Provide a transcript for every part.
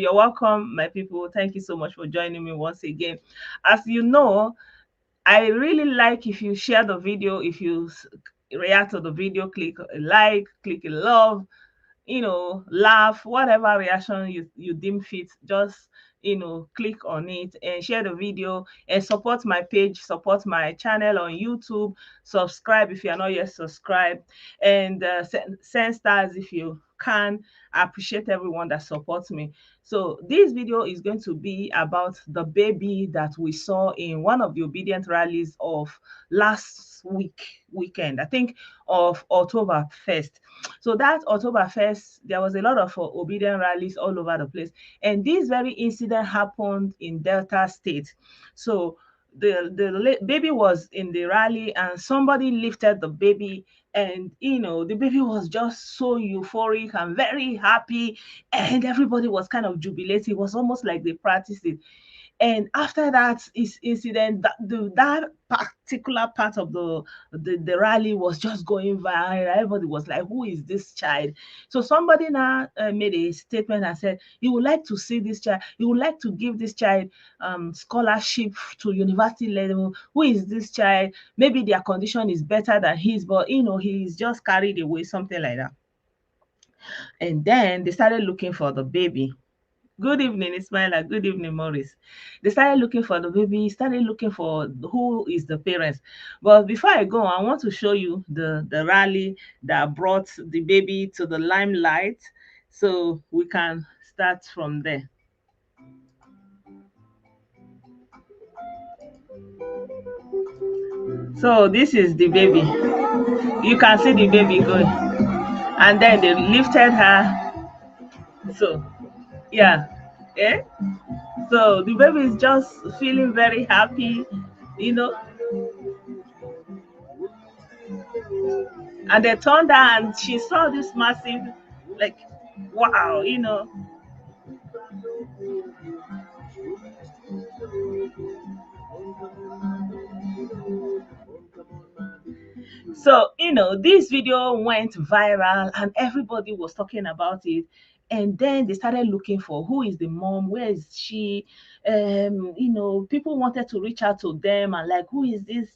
You're welcome, my people. Thank you so much for joining me once again. As you know, I really like if you share the video, if you react to the video, click a like, click a love, laugh, whatever reaction you deem fit, just click on it and share the video and support my page, support my channel on YouTube. Subscribe if you are not yet subscribed, and send stars if you can. I appreciate everyone that supports me. So this video is going to be about the baby that we saw in one of the Obidient rallies of last weekend, I think, of October 1st. So that October 1st, there was a lot of Obidient rallies all over the place. And this very incident happened in Delta State. So the baby was in the rally and somebody lifted the baby, and the baby was just so euphoric and very happy, and everybody was kind of jubilating. It was almost like they practiced it. And after that incident, that particular part of the rally was just going viral. Everybody was like, who is this child? So somebody now made a statement and said, you would like to see this child, you would like to give this child scholarship to university level. Who is this child? Maybe their condition is better than his, but he's just carried away, something like that. And then they started looking for the baby. Good evening, Ismaila. Good evening, Maurice. They started looking for the baby, started looking for who is the parents. But before I go, I want to show you the rally that brought the baby to the limelight, so we can start from there. So this is the baby. You can see the baby going. And then they lifted her. So, yeah. Eh? So the baby is just feeling very happy, you know. And they turned her and she saw this massive, like, wow. So, this video went viral and everybody was talking about it. And then they started looking for who is the mom, where is she? People wanted to reach out to them and like, who is this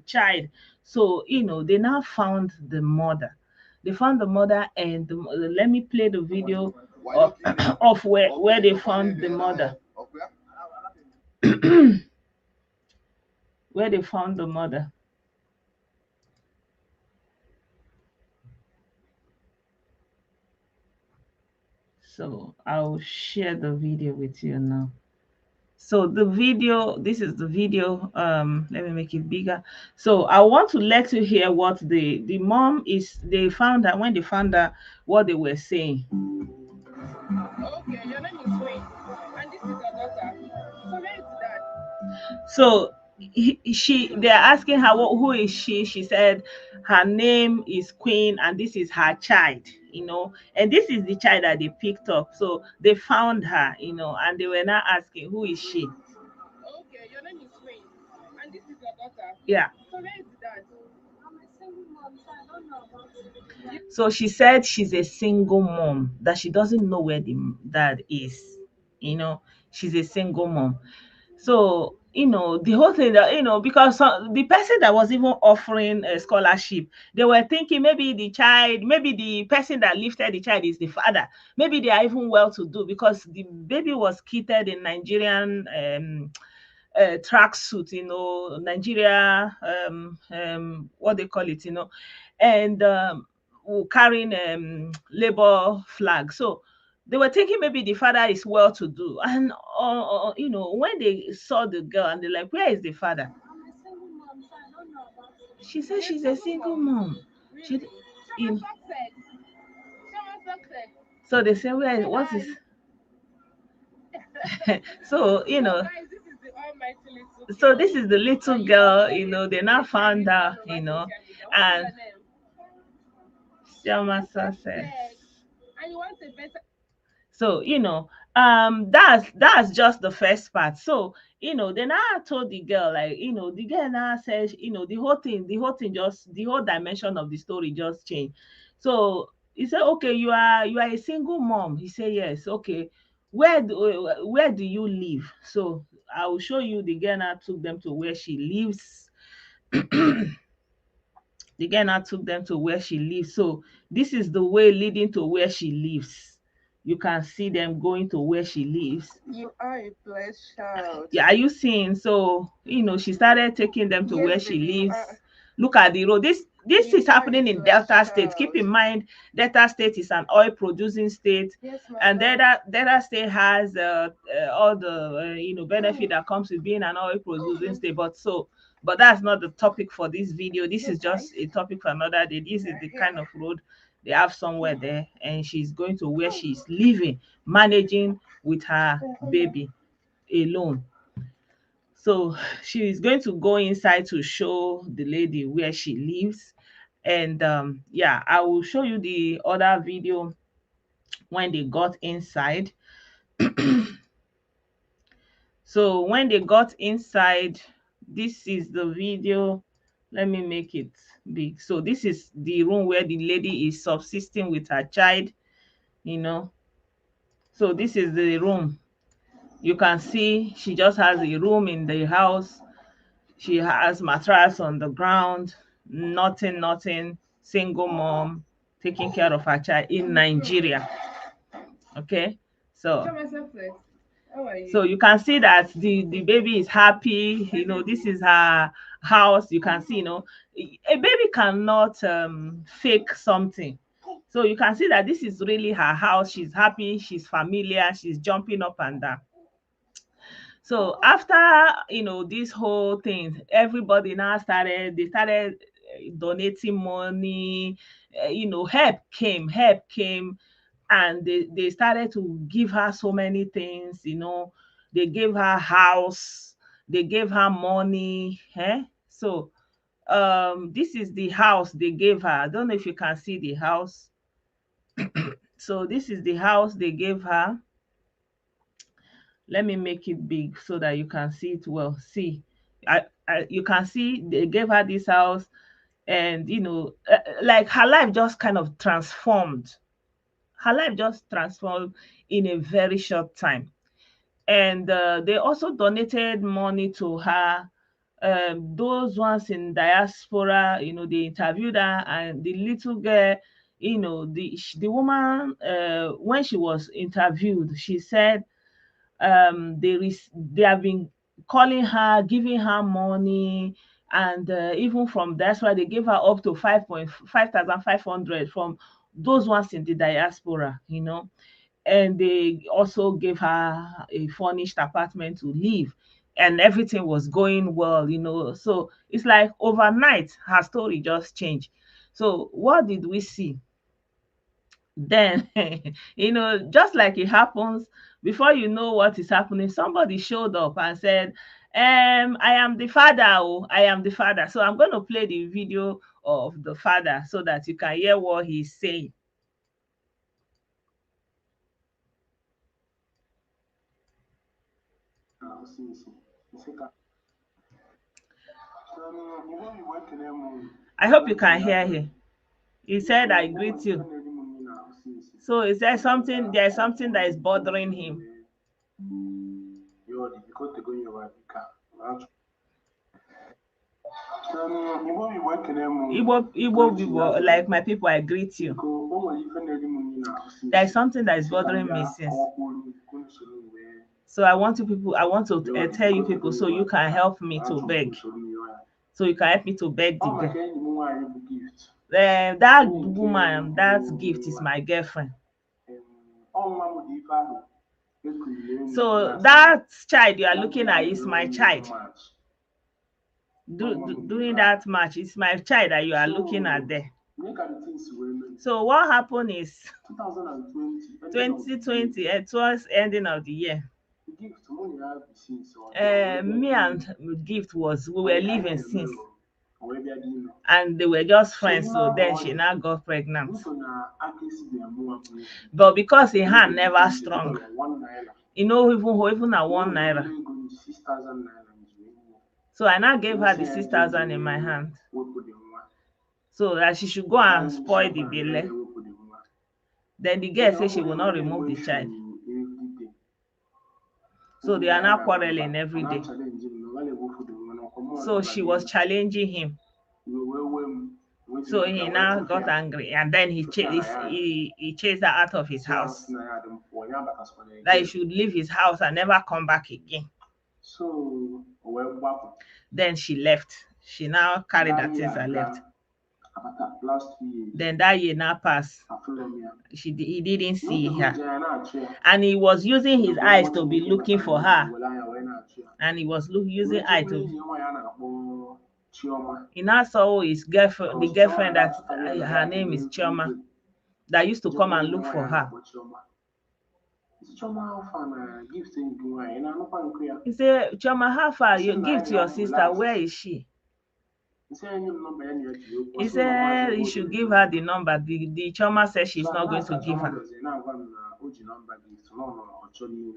child? So, they now found the mother. They found the mother, and let me play the video of, of where they found the mother. Where they found the mother. So I'll share the video with you now. So the video, this is the video. Let me make it bigger. So I want to let you hear what the mom is. They found out when they found out what they were saying. Okay, your name is Wayne, and this is your daughter. So where is that? So they're asking her who is she. She said her name is Queen and this is her child, and this is the child that they picked up. So they found her, and they were now asking, who is she? Okay, your name is Queen, and this is your daughter. Yeah. So where is that? I'm a single mom, so I don't know about it. So she said she's a single mom, that she doesn't know where the dad is. She's a single mom. So, the whole thing that, because the person that was even offering a scholarship, they were thinking maybe the child, maybe the person that lifted the child is the father. Maybe they are even well to do because the baby was kitted in Nigerian tracksuit, Nigeria, what they call it, and carrying labor flag. So they were thinking maybe the father is well to do. And, when they saw the girl and they're like, where is the father? I'm a single mom, so I don't know about it. She said she's a single mom. She, in, so they say, what is. So, so this is the little girl, they now found her, and Chioma success. So, that's just the first part. So, they now told the girl, like, the girl now says, the whole dimension of the story just changed. So he said, okay, you are a single mom. He said, yes, okay. where do you live? So I will show you. The girl now took them to where she lives. The girl now took them to where she lives. So this is the way leading to where she lives. You can see them going to where she lives. You are a blessed child. Yeah, are you seeing? So she started taking them to where Yes, she baby, you lives. are. Look at the road. This You is are a happening in blessed Delta State. Keep child. in mind, Delta State is an oil producing state, Yes, my and love. Delta State has all the benefit that comes with being an oil producing state. But that's not the topic for this video. This is Look, just guys. a topic for another day. This is We're the here. kind of road they have somewhere there, and she's going to where she's living, managing with her baby alone. So she is going to go inside to show the lady where she lives. And yeah, I will show you the other video when they got inside. So when they got inside, this is the video. Let me make it big. So this is the room where the lady is subsisting with her child, you know. So this is the room. You can see she just has a room in the house. She has mattress on the ground, nothing, single mom taking care of her child in Nigeria. Okay, so How are so you? you can see that the baby is happy. This is her house. You can see, a baby cannot fake something. So you can see that this is really her house. She's happy, she's familiar, she's jumping up and down. So after this whole thing, everybody now started donating money. Help came, and they started to give her so many things. They gave her house, they gave her money. So this is the house they gave her. I don't know if you can see the house. So this is the house they gave her. Let me make it big so that you can see it well. See, you can see they gave her this house, and like her life just kind of transformed. Her life just transformed in a very short time. And they also donated money to her. Those ones in diaspora, they interviewed her, and the little girl, the woman, when she was interviewed, she said they have been calling her, giving her money, and even from that's why they gave her up to 5,500 from those ones in the diaspora. And they also gave her a furnished apartment to live, and everything was going well. So it's like overnight her story just changed. So what did we see then? Just like it happens, before you know what is happening, somebody showed up and said, I am the father. Oh, I am the father. So I'm going to play the video of the father so that you can hear what he's saying. I hope you can hear him. He said, I greet you. So is there something, there's something that is bothering him? Igbo people, like my people, I greet you. There's something that is bothering me since. So I want to tell you people so you can help me to beg. So you can help me to beg the girl. That woman, that gift is my girlfriend. So that child you are looking at is my child. Doing that match, it's my child that you are looking at there. So what happened is 2020, towards ending of the year, me and Gift we were living since, and they were just friends. So then she now got pregnant, but because her hand never strong, even at 1 naira. So I now gave her the 6,000 in my hand, so that she should go and spoil the belle. Then the girl said she will not remove the child. So they are now quarreling every day. So she was challenging him. So he now got angry, and then he chased her out of his house. That he should leave his house and never come back again. So, Then she left. She now carried her things and left. Then that year now passed. He didn't see her, and he was using his eyes to be looking for her, and he was using eye to. He now saw his girlfriend, the girlfriend that her name is Chioma, that used to come and look for her. He said, Chioma, how far you give to your sister? Where is she? He said he should give her the number. The Chioma said she's not going to give her.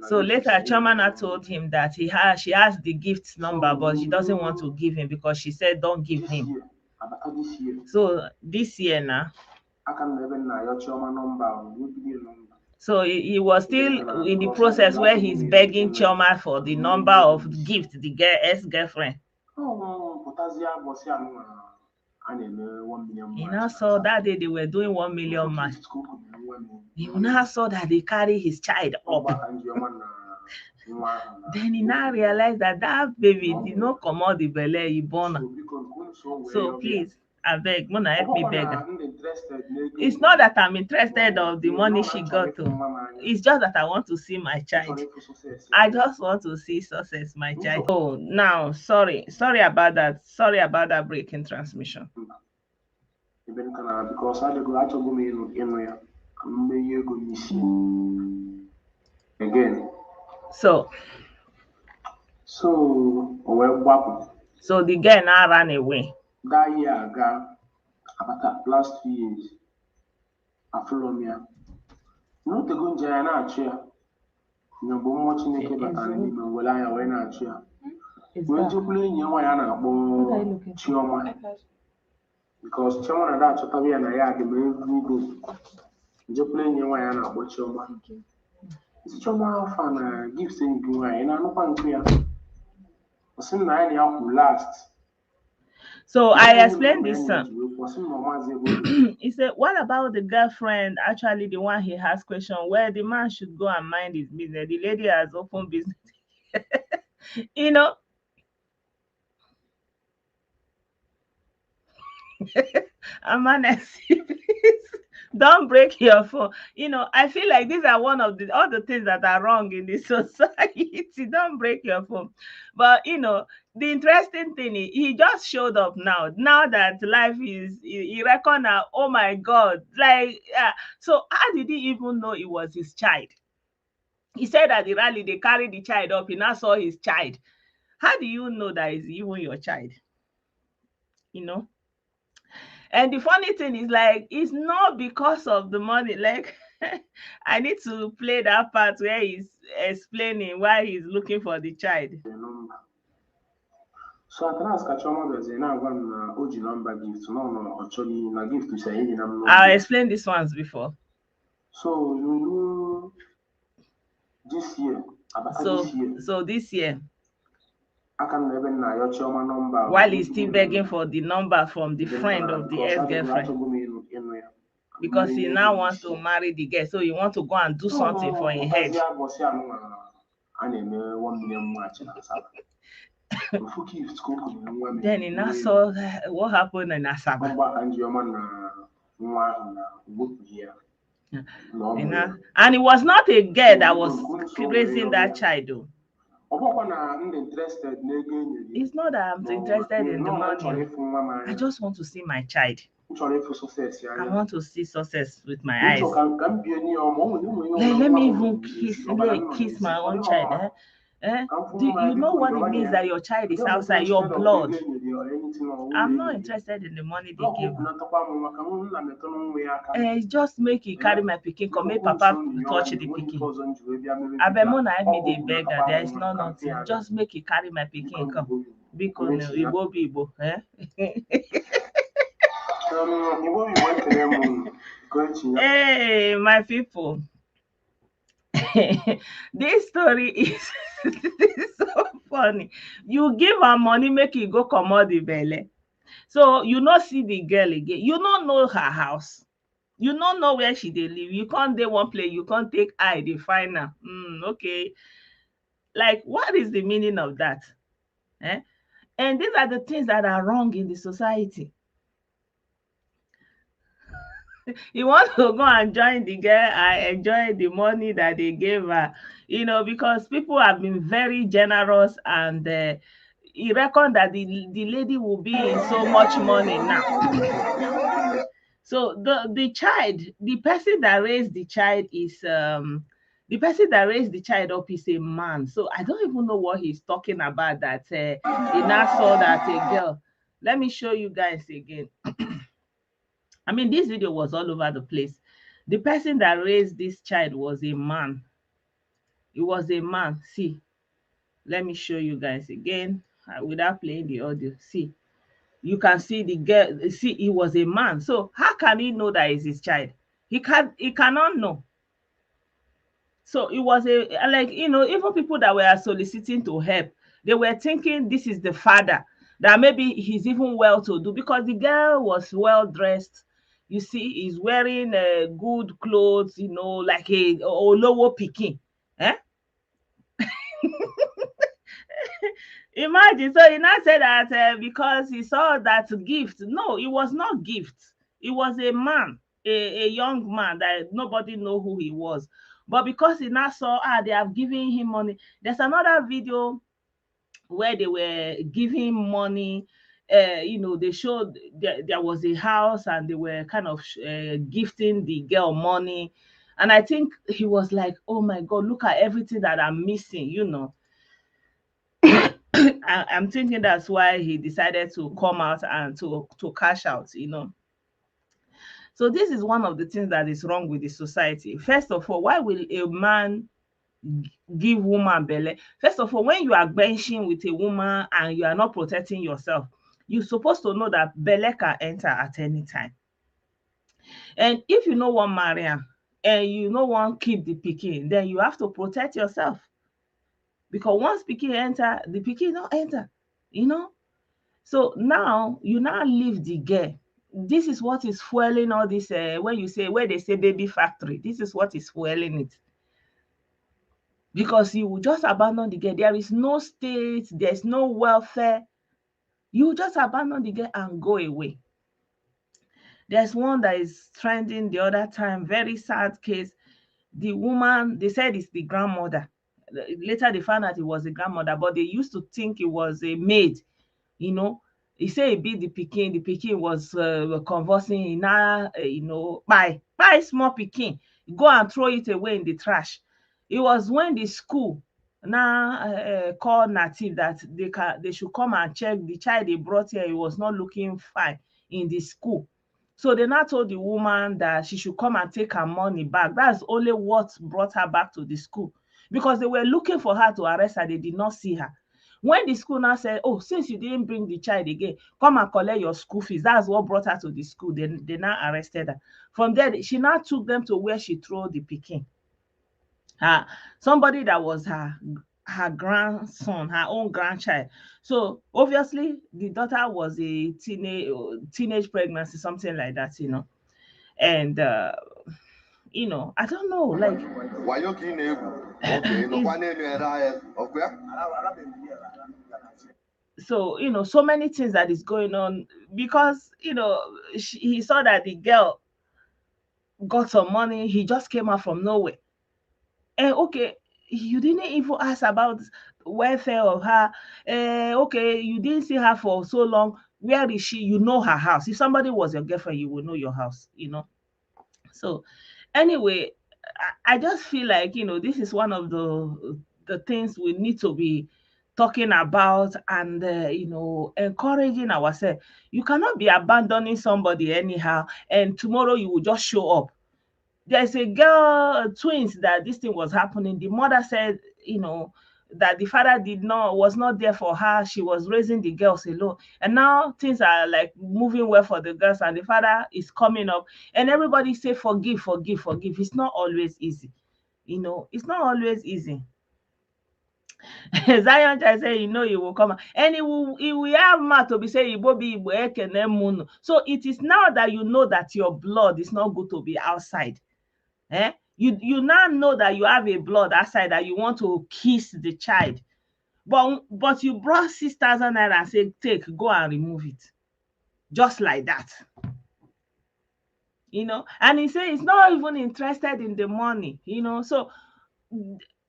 So later, Chioma now told him that she has the gift number, but she doesn't want to give him because she said don't give him. So this year now, so he was still in the process where he's begging Chioma for the number of gift the ex-girlfriend. He now saw that day they were doing 1 million match. He now saw that they carry his child up. Then he now realized that baby did not come out the belly he born. So please, I beg, Mona, help me beg her. It's not that I'm interested of the money she got to. It's just that I want to see my child. I just want to see success, my child. Oh, now, sorry about that. Sorry about that breaking transmission. Because I go again. So the girl now ran away. That year ago, about last 2 years, I follow me. No, the gun jana chair. No, but watching the cable and the will I away na chair. When you play in your way, Chioma. Because Chioma and that Chatavi and I had the main group. You play in your way and about Chioma. Chioma fan gives in you and I know one clear. Some 9 years last. So I explained this. He said, what about the girlfriend? Actually, the one he has question where the man should go and mind his business. The lady has open business. You know. Amanesi, please don't break your phone. You know, I feel like these are one of all the things that are wrong in this society. Don't break your phone. But you know, the interesting thing is he just showed up now. Now that life is, he reckon now, oh my God, like, so how did he even know it was his child? He said at the rally they carried the child up. He now saw his child. How do you know that is even your child? You know. And the funny thing is, like, it's not because of the money. Like, I need to play that part where he's explaining why he's looking for the child. So I can ask Chioma there's now one OG number gift. No, actually, na gift to say any number. I explained this once before. So you know this year. So this year. I can never know your Chioma number. While he's still begging for the number from the friend of the ex-girlfriend. Because he now wants to marry the girl. So he wants to go and do something for his head. Then he now saw what happened in Asaba. And it was not a girl that was raising that child, though. It's not that I'm interested in the money. I just want to see my child. I want to see success with my eyes. Let me even kiss my own child. Do you know what it means that your child is outside your blood? I'm not interested in the money they give. Just make it carry my pikin, come make papa touch the pikin. Abemona help me the beggar. There is no nothing. Just make it carry my pikin come. Because it will be Igbo. Hey, my people. This story is This is so funny. You give her money, make you go comot the belle. So you no see the girl again. You no know her house. You no know where she dey live. You can't dey one place, you can't take eye dey find am. Okay. Like, what is the meaning of that? Eh? And these are the things that are wrong in the society. You want to go and join the girl and enjoy the money that they gave her, because people have been very generous, and he reckon that the lady will be in so much money now. So the child, the person that raised the child is the person that raised the child up is a man. So I don't even know what he's talking about, that he now saw that a girl. Let me show you guys again. I mean, this video was all over the place. The person that raised this child was a man. It was a man. See, let me show you guys again without playing the audio. See, you can see the girl. See, he was a man. So how can he know that is his child? He cannot know. So it was like, even people that were soliciting to help, they were thinking this is the father, that maybe he's even well to do, because the girl was well dressed. You see, he's wearing good clothes, like a Olowo pikin. Eh? Imagine. So he now said that because he saw that gift. No, it was not gift. It was a man, a young man that nobody know who he was. But because he now saw, they have given him money. There's another video where they were giving money. They showed there was a house, and they were kind of gifting the girl money. And I think he was like, oh my God, look at everything that I'm missing. I'm thinking that's why he decided to come out and to cash out. So this is one of the things that is wrong with the society. First of all, why will a man give woman belle? First of all, when you are benching with a woman and you are not protecting yourself, you're supposed to know that belle can enter at any time. And if you no wan marry am and you no wan keep the pikin, then you have to protect yourself. Because once pikin enter, the pikin no enter. So now you now leave the girl. This is what is fueling all this. Where they say baby factory, this is what is fueling it. Because you will just abandon the girl. There is no state, there's no welfare. You just abandon the girl and go away. There's one that is trending the other time, very sad case. The woman, they said it's the grandmother. Later they found out it was the grandmother, but they used to think it was a maid. He say e be the pikin was conversing. He now buy small pikin, go and throw it away in the trash. It was when the school now call native that they should come and check the child they brought here. He was not looking fine in the school. So they now told the woman that she should come and take her money back. That's only what brought her back to the school, because they were looking for her to arrest her. They did not see her. When the school now said, oh, since you didn't bring the child again, come and collect your school fees. That's what brought her to the school. They now arrested her. From there, she now took them to where she threw the pikin. Somebody that was her grandson, her own grandchild. So obviously the daughter was a teenage pregnancy, something like that. And I don't know, like so so many things that is going on, because he saw that the girl got some money. He just came out from nowhere. And okay, you didn't even ask about welfare of her. Okay, you didn't see her for so long. Where is she? You know her house. If somebody was your girlfriend, you would know your house. So anyway, I just feel like this is one of the things we need to be talking about, and encouraging ourselves. You cannot be abandoning somebody anyhow, and tomorrow you will just show up. There's a girl, twins, that this thing was happening. The mother said, that the father was not there for her. She was raising the girls alone. And now things are like moving well for the girls, and the father is coming up, and everybody say, forgive, forgive, forgive. It's not always easy. It's not always easy. Zion Child say, he will come, and he will have mouth to be saying, Igbo be Igbo, Ekene Munu. So it is now that you know that your blood is not good to be outside. You now know that you have a blood outside, that you want to kiss the child, but you brought 6,000 naira and say, take, go and remove it, just like that. And he say he's not even interested in the money. So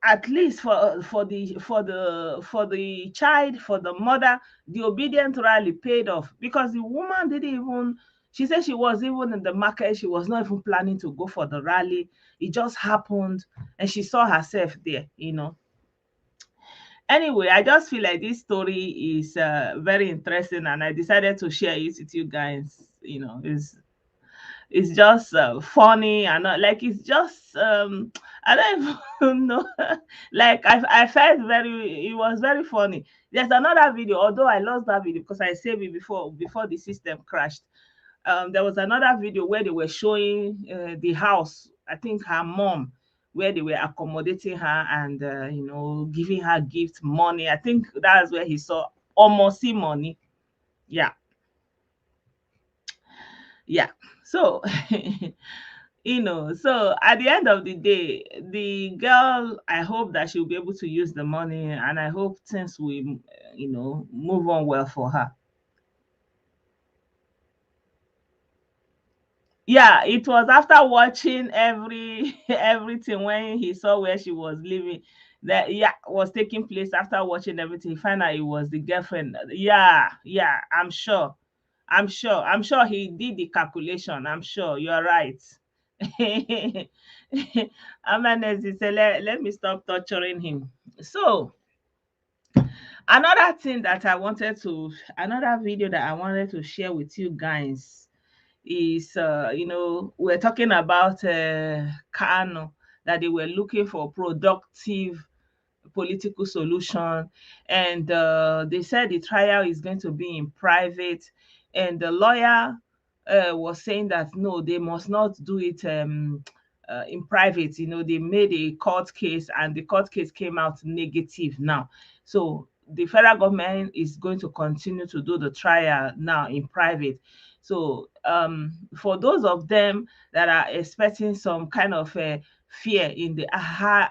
at least for the child, for the mother, the Obidient rally paid off, because the woman didn't even, she said she was even in the market, she was not even planning to go for the rally. It just happened, and she saw herself there. Anyway, I just feel like this story is very interesting, and I decided to share it with you guys. It's just funny, and like, it's just I don't even know. Like, I felt it was very funny. There's another video, although I lost that video because I saved it before the system crashed. There was another video where they were showing the house, I think her mom, where they were accommodating her, and giving her gift money. I think that's where he saw almost see money. Yeah. Yeah. So so at the end of the day, the girl, I hope that she'll be able to use the money, and I hope things will move on well for her. Yeah, it was after watching everything, when he saw where she was living, that, yeah, was taking place. After watching everything, he found out it was the girlfriend. Yeah, yeah, I'm sure he did the calculation. I'm sure you're right. Amanezi said, let me stop torturing him. So another video that I wanted to share with you guys is, we're talking about Kano, that they were looking for productive political solution, and they said the trial is going to be in private, and the lawyer was saying that no, they must not do it in private. They made a court case, and the court case came out negative now. So the federal government is going to continue to do the trial now in private. So for those of them that are expecting some kind of fear in the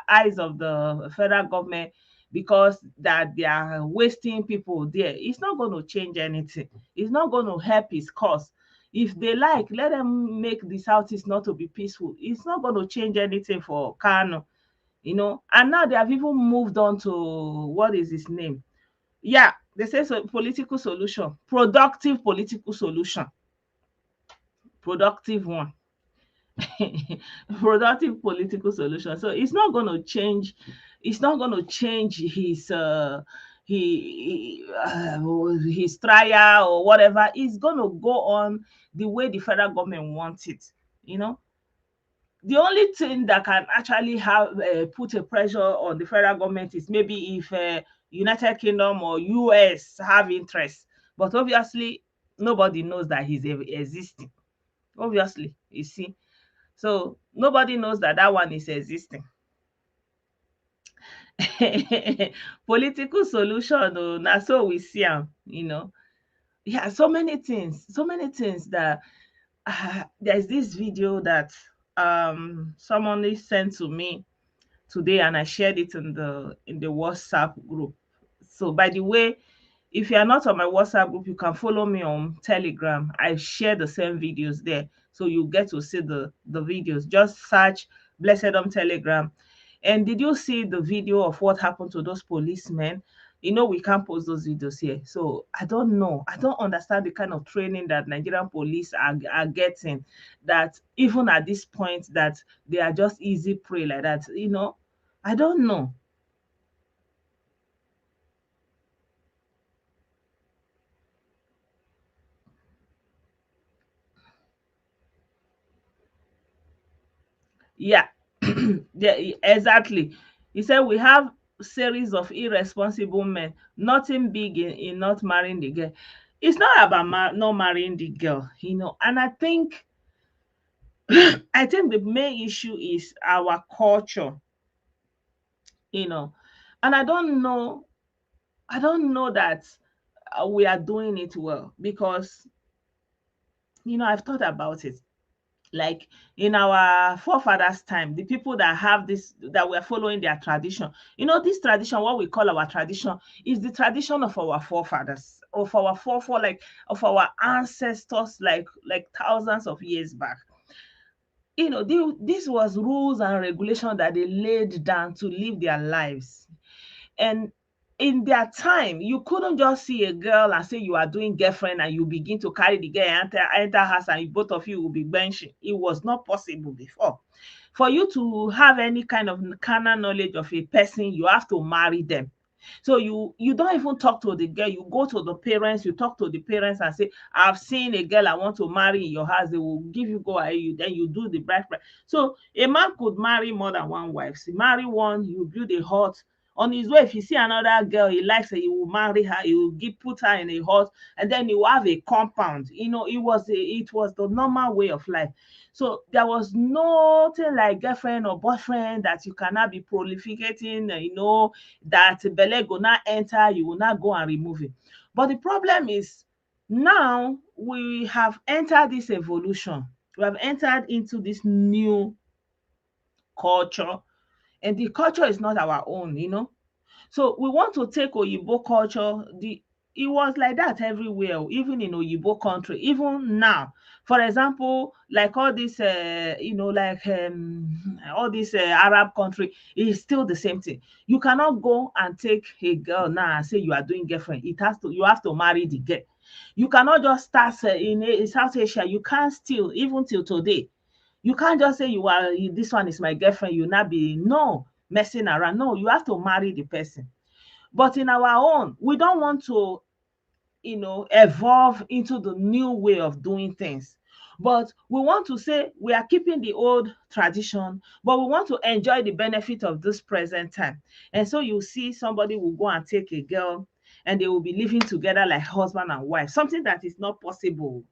eyes of the federal government, because that they are wasting people there, it's not going to change anything. It's not going to help his cause. If they like, let them make the Southeast not to be peaceful. It's not going to change anything for Kano. And now they have even moved on to, what is his name? Yeah, they say, so political solution, productive political solution, productive one. Productive political solution. So it's not going to change his trial or whatever. It's going to go on the way the federal government wants it. You know, the only thing that can actually have put a pressure on the federal government is maybe if United Kingdom or US have interest. But obviously, nobody knows that he's existing. Obviously, you see. So nobody knows that that one is existing. Political solution, oh, now so we see them. Yeah, so many things that there's this video that someone sent to me today, and I shared it in the WhatsApp group. So by the way, if you are not on my WhatsApp group, you can follow me on Telegram. I share the same videos there, so you get to see the videos. Just search Blessed on Telegram. And did you see the video of what happened to those policemen? We can't post those videos here. So I don't know. I don't understand the kind of training that Nigerian police are getting, that even at this point that they are just easy prey like that. I don't know. Yeah. Yeah, exactly. He said we have series of irresponsible men, nothing big in not marrying the girl. It's not about not marrying the girl. And I think the main issue is our culture. you know And I don't know that we are doing it well, because I've thought about it. Like, in our forefathers' time, the people that have this, that were following their tradition, this tradition, what we call our tradition, is the tradition of our forefathers, of our like of our ancestors, like thousands of years back. This was rules and regulation that they laid down to live their lives. And in their time, you couldn't just see a girl and say you are doing girlfriend, and you begin to carry the girl, enter house, and both of you will be benching. It was not possible before. For you to have any kind of carnal knowledge of a person, you have to marry them. So you don't even talk to the girl. You go to the parents, you talk to the parents and say, I've seen a girl I want to marry in your house. They will give you go ahead. Then you do the bride price. So a man could marry more than one wife. So marry one, you build a hut. On his way, if he see another girl he likes her, he will marry her. He will put her in a hut, and then he will have a compound. It was the normal way of life. So there was nothing like girlfriend or boyfriend that you cannot be prolificating, that belle go now enter, you will not go and remove it. But the problem is, now we have entered this evolution. We have entered into this new culture, and the culture is not our own. So we want to take Oyibo culture. It was like that everywhere, even in Oyibo country, even now. For example, like all this, all this Arab country, is still the same thing. You cannot go and take a girl now and say you are doing girlfriend. You have to marry the girl. You cannot just start in South Asia. You can't still, even till today. You can't just say this one is my girlfriend. You not be no messing around. No, you have to marry the person. But in our own, we don't want to, evolve into the new way of doing things. But we want to say we are keeping the old tradition, but we want to enjoy the benefit of this present time. And so you see somebody will go and take a girl, and they will be living together like husband and wife, something that is not possible.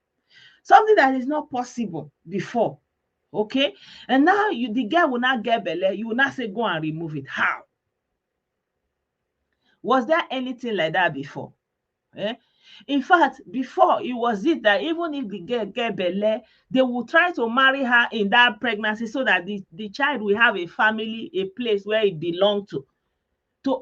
Something that is not possible before. Okay? And now the girl will not get belle, you will not say go and remove it. How? Was there anything like that before? Eh? In fact, before, it was it that even if the girl get belle, they will try to marry her in that pregnancy, so that the child will have a family, a place where it belong to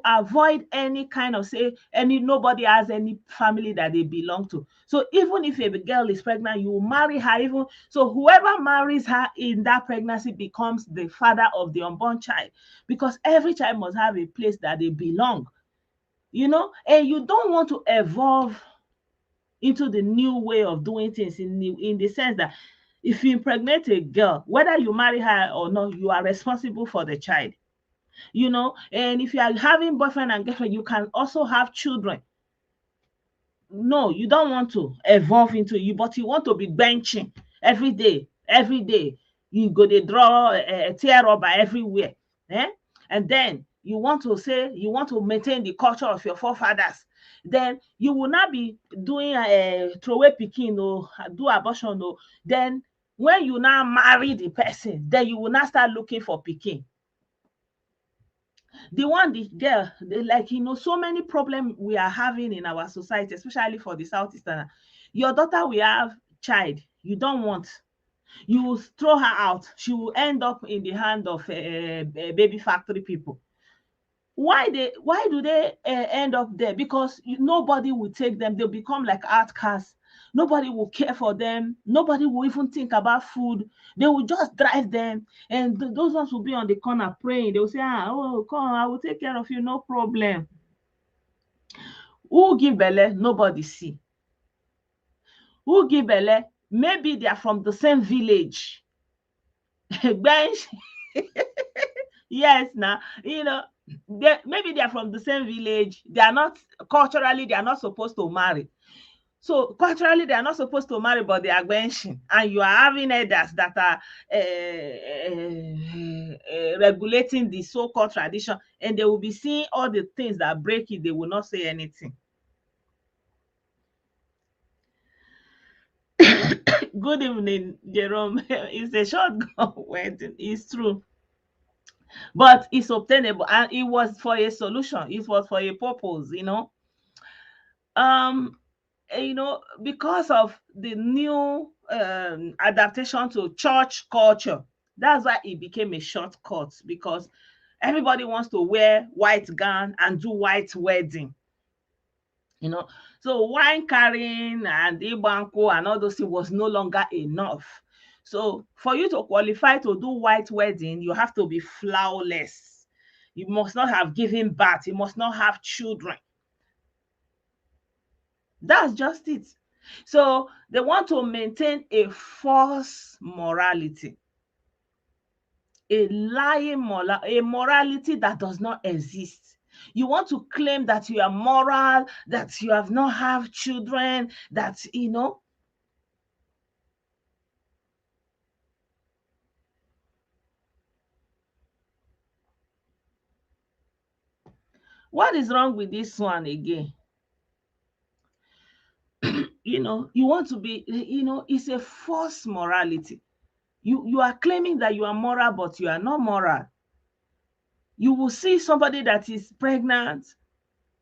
avoid any kind of, say, nobody has any family that they belong to. So even if a girl is pregnant, you marry her. Even so, whoever marries her in that pregnancy becomes the father of the unborn child, because every child must have a place that they belong. And you don't want to evolve into the new way of doing things, in the sense that if you impregnate a girl, whether you marry her or not, you are responsible for the child. And if you are having boyfriend and girlfriend, you can also have children. No, you don't want to evolve into you, but you want to be benching every day. You go dey draw tear rubber everywhere. eh and then you want to maintain the culture of your forefathers. Then you will not be doing throwaway pikin, do abortion. Then when you now marry the person, then you will now start looking for pikin. The girl, like, so many problems we are having in our society, especially for the southeastern. Your daughter will have child you don't want, you will throw her out, she will end up in the hand of baby factory people. Why do they end up there? Because nobody will take them. They'll become like outcasts. Nobody will care for them. Nobody will even think about food. They will just drive them, and those ones will be on the corner praying. They will say, oh, come, I will take care of you, no problem. Who give belle? Nobody see. Who give belle? Maybe they are from the same village. Bench. Yes, now, maybe they are from the same village. They are not, culturally, they are not supposed to marry. So culturally, they are not supposed to marry, but they are benching, and you are having elders that are regulating the so-called tradition, and they will be seeing all the things that break it. They will not say anything. Good evening, Jerome. It's a shotgun wedding. It's true. But it's obtainable, and it was for a solution. It was for a purpose, um because of the new adaptation to church culture. That's why it became a shortcut, because everybody wants to wear white gown and do white wedding. you know so wine carrying and ibanko and all those things was no longer enough. So for you to qualify to do white wedding, you have to be flawless. You must not have given birth, you must not have children. That's just it. So they want to maintain a false morality, a lying a morality that does not exist. You want to claim that you are moral, that you have not have children, that what is wrong with this one again? You want to be, it's a false morality. You are claiming that you are moral, but you are not moral. You will see somebody that is pregnant,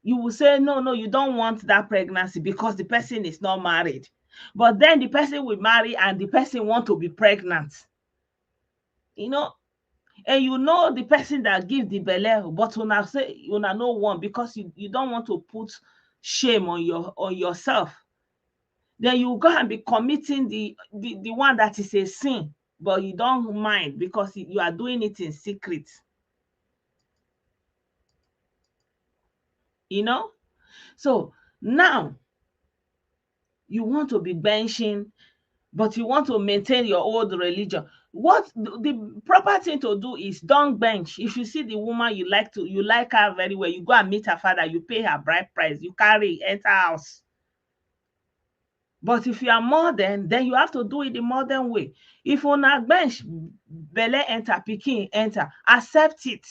you will say, no, no, you don't want that pregnancy because the person is not married. But then the person will marry and the person want to be pregnant. You know, and the person that give the belle, but una say una no want, because you don't want to put shame on yourself. Then you go and be committing the one that is a sin, but you don't mind because you are doing it in secret. You know? So now you want to be benching, but you want to maintain your old religion. What the proper thing to do is don't bench. If you see the woman you like her very well, you go and meet her father, you pay her bride price, you carry enter house. But if you are modern, then you have to do it the modern way. If una bench, belle enter, pikin enter, accept it,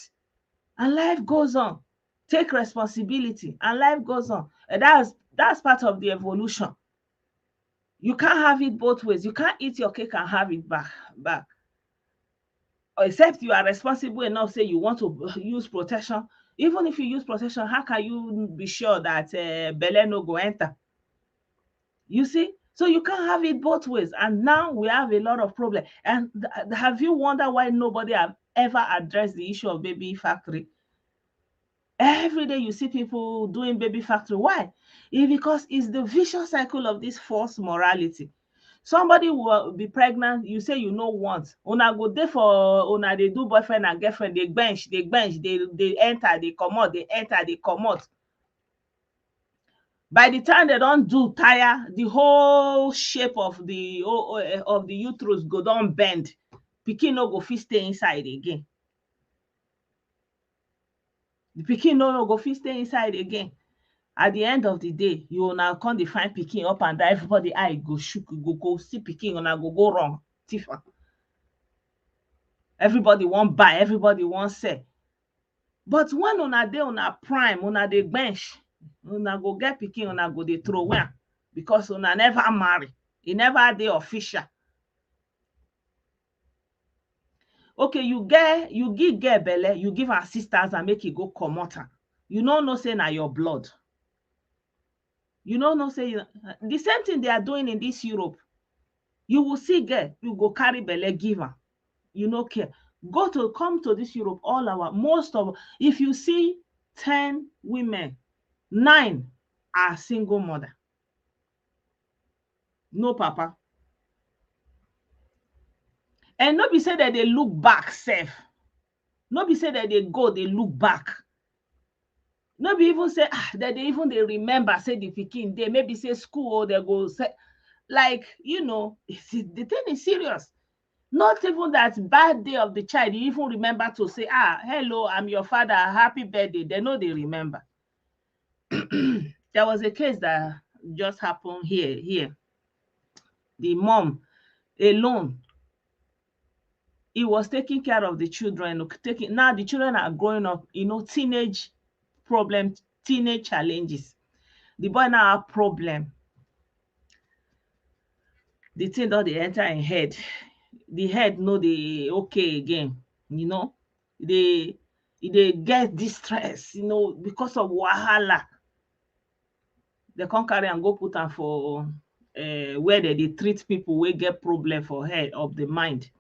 and life goes on. Take responsibility, and life goes on. And that's part of the evolution. You can't have it both ways. You can't eat your cake and have it back. Except you are responsible enough, say you want to use protection. Even if you use protection, how can you be sure that belle no go enter? You see? So you can't have it both ways. And now we have a lot of problem. And have you wondered why nobody have ever addressed the issue of baby factory? Every day you see people doing baby factory. Why? It's because it's the vicious cycle of this false morality. Somebody will be pregnant, you say you no want. Una go there for una dey do boyfriend and girlfriend, they bench, they enter, they comot, they enter, they comot. By the time they don't do tire, the whole shape of the uterus go don bend. Pikin no go fit stay inside again. The pikin no go fit stay inside again. At the end of the day, you now come dey find pikin up and down, everybody eye go shook, go see pikin, una go wrong. Tifa. Everybody wan buy, everybody wan sell. But when una dey una prime, una dey bench, una go get pikin, una go dey throw away am because una never marry. E never dey official. Okay, you give girl belle, you give her sisters and make e go comot am. You no know say na your blood. You no know say the same thing they are doing in this Europe. You will see girl, you go carry belle give am. You no care. Come to this Europe, if you see 10 women, 9 are single mother. No papa. And no be say that they look back sef. No be say that they look back. No be even say that they remember say the pikin dey, maybe say school or they go say, like, the thing is serious. Not even that bad day of the child, you even remember to say, hello, I'm your father, happy birthday. They know they remember. There was a case that just happened here. The mom alone, he was taking care of the children. Now the children are growing up, teenage problems, teenage challenges. The boy now have problem. The thing don dey enter im head. The head no dey okay again. they get distress, because of wahala. They come carry and go put am for where they treat people wey get problem for head of the mind.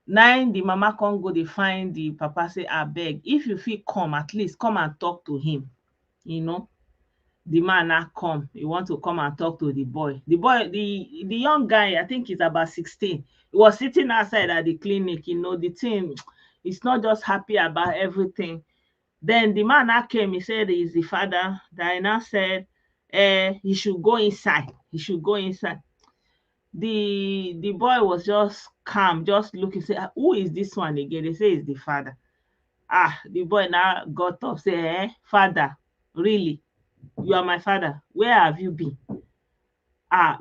Na the mama come go dey find the papa, say abeg, if you fit come, at least come and talk to him. The man now come, he want to come and talk to the boy. The young guy, I think he's about 16. He was sitting outside at the clinic. The thing, he's not just happy about everything. Then the man now came, he said he's the father. Diana said he should go inside. He should go inside. The boy was just calm, just looking, say, "Ah, who is this one again?" They say it's the father. The boy now got up, say, father, really? You are my father. Where have you been?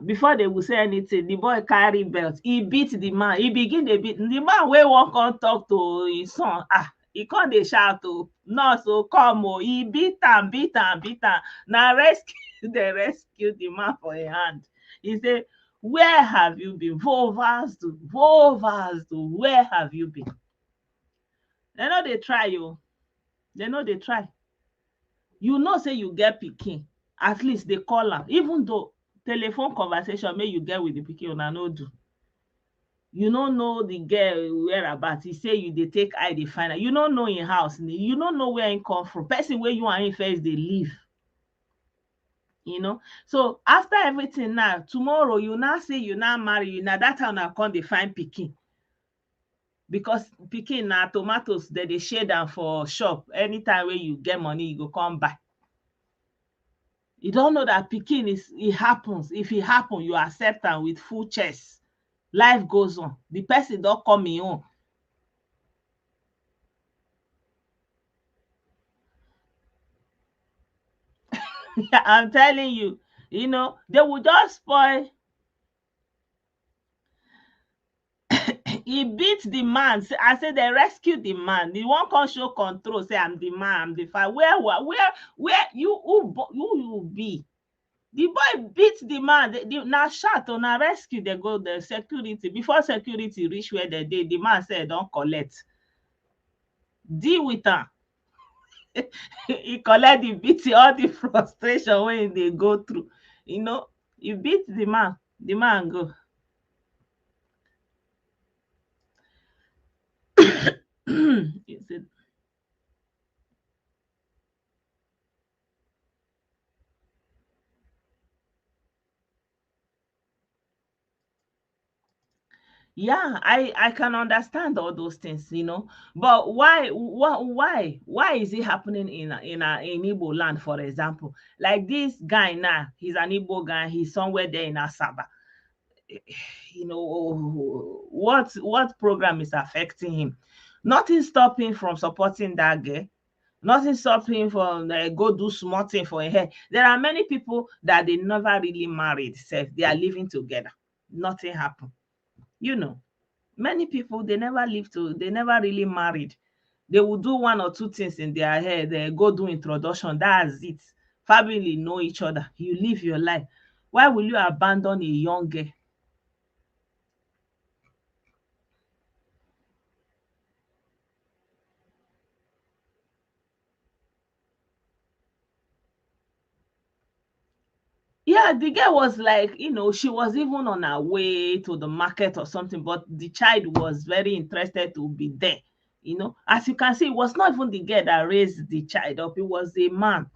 Before they will say anything, the boy carry belt. He beat the man. He begin dey beat the man wey wan come talk to his son. He come dey shout, nurse, come, he beat am, beat am, beat am. Na rescue dey rescue the man for him hand. He say, where have you been? Vovastu, Vovastu, where have you been? They no dey try o. They no dey try. Say you get pikin, at least dey call am. Even though telephone conversation make you get with the pikin, una no do. You no know the girl whereabout. He say you dey take eye dey find am. You no know im house. You no know where im come from. Person wey you and him first dey live. So after everything now, tomorrow you now say you now marry, na that time una come dey find pikin. Because pikin na tomatoes, dem dey shade am for shop. Anytime wey you get money, you go come buy. You don't know that pikin it happens. If it happen, you accept am with full chest. Life goes on. The person don come im own. I'm telling you, they will just spoil. He beat the man. I say they rescue the man. He won't come show control. Say, I'm the man, I'm the father. Where you be? The boy beat the man. Now shot or now rescue. They go the security. Before security reach where they did, the man said, don't collect. Deal with am. He collect the beating, all the frustration when they go through. He beat the man. The man go. He said, yeah, I can understand all those things, but why is it happening in Igbo land, for example? Like this guy now, he's an Igbo guy, he's somewhere there in Asaba. What program is affecting him? Nothing stopping him from supporting that girl. Nothing stopping him from go do small thing for him head. There are many people that they never really married, they are living together. Nothing happened. Many people, they never really married. They will do one or two things in their head. They go do introduction. That's it. Family know each other. You live your life. Why will you abandon a young girl? Yeah, the girl was like, she was even on her way to the market or something, but the child was very interested to be there. As you can see, it was not even the girl that raised the child up, it was a man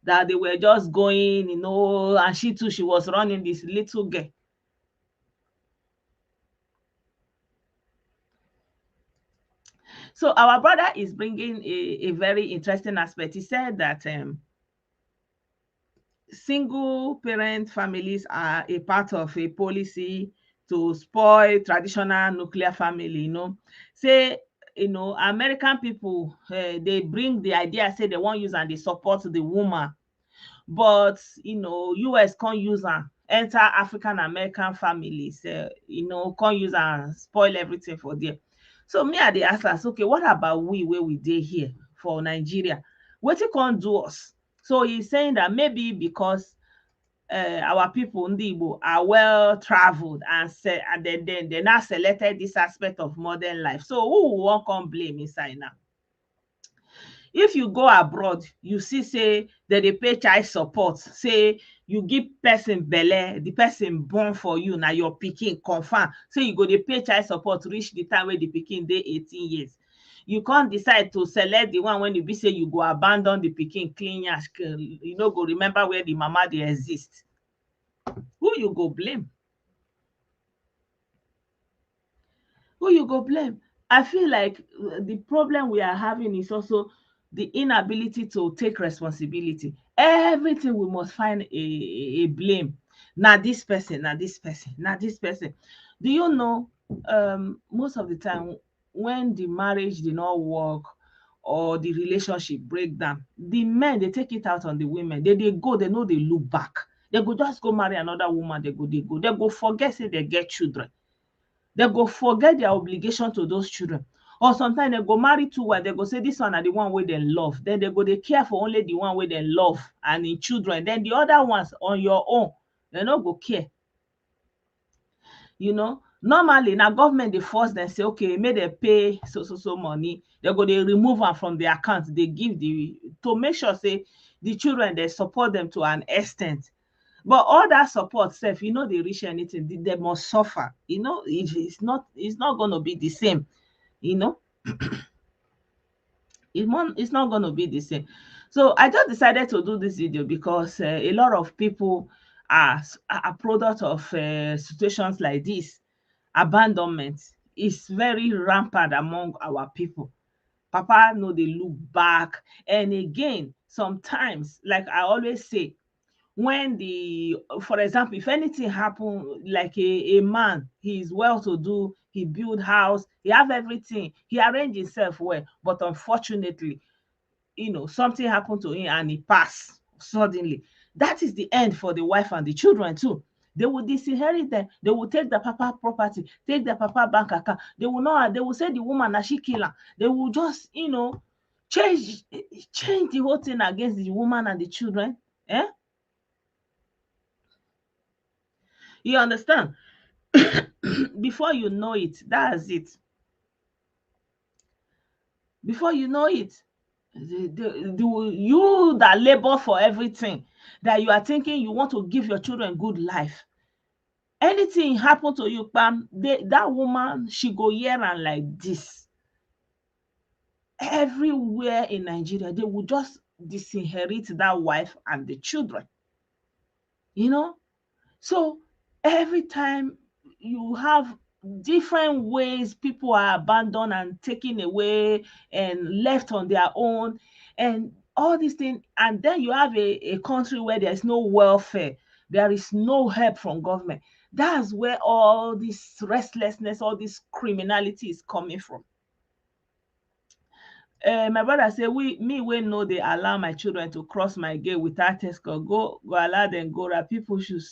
that they were just going, and she too, she was running this little girl. So our brother is bringing a very interesting aspect. He said that single parent families are a part of a policy to spoil traditional nuclear family. Say, American people, they bring the idea, say they won't use and they support the woman, but US can't use am enter African American families, can't use and spoil everything for them. So me I dey ask us, okay, what about we where we dey here for Nigeria? Wetin can't do us? So he's saying that maybe because our people Ndi Igbo are well traveled and then they now selected this aspect of modern life. So who won't come blame inside now? If you go abroad, you see say that they pay child support, say you give person belle, the person born for you, now your pikin confirm, say you go dey pay child support reach the time where the pikin dey 18 years. You can't decide to select the one when you be say you go abandon the pikin clean yansh, you no go remember where the mama dey exist. Who you go blame? Who you go blame? I feel like the problem we are having is also the inability to take responsibility. Everything we must find a blame. Now this person, now this person, now this person. Do you know, most of the time when the marriage did not work or the relationship break down, the men they take it out on the women. They go, they know they look back. They go just go marry another woman, they go forget say they get children. They go forget their obligation to those children. Or sometimes they go marry two wives, they go say this one are the one where they love. Then they go they care for only the one where they love and in children. Then the other ones on your own, they no go care. You know, normally now government they force them say, okay, may they pay so money. They go they remove them from the account. They give the to make sure say the children they support them to an extent. But all that support self, you know, they reach anything, they must suffer. You know, it's not going to be the same. You know, it's not going to be the same. So I just decided to do this video because a lot of people are a product of situations like this. Abandonment is very rampant among our people. Papa no they look back, and again sometimes, like I always say, when the for example, if anything happen, like a man, he's well to do, he build house, he have everything, he arrange himself well, but unfortunately, you know, something happened to him and he passed suddenly. That is the end for the wife and the children too. They will disinherit them. They will take the papa property, take the papa bank account. They will not. They will say the woman that she kill her. They will just, you know, change change the whole thing against the woman and the children. Eh? You understand? Before you know it, that's it. Before you know it, you that labor for everything, that you are thinking you want to give your children good life, anything happen to you, Pam, that woman, she go hear am like this. Everywhere in Nigeria, they will just disinherit that wife and the children. You know? So every time you have different ways people are abandoned and taken away and left on their own and all these things, and then you have a country where there's no welfare, there is no help from government. That's where all this restlessness, all this criminality is coming from. My brother say, me wey no dey allow my children to cross my gate without escort, go allow them go. That people should.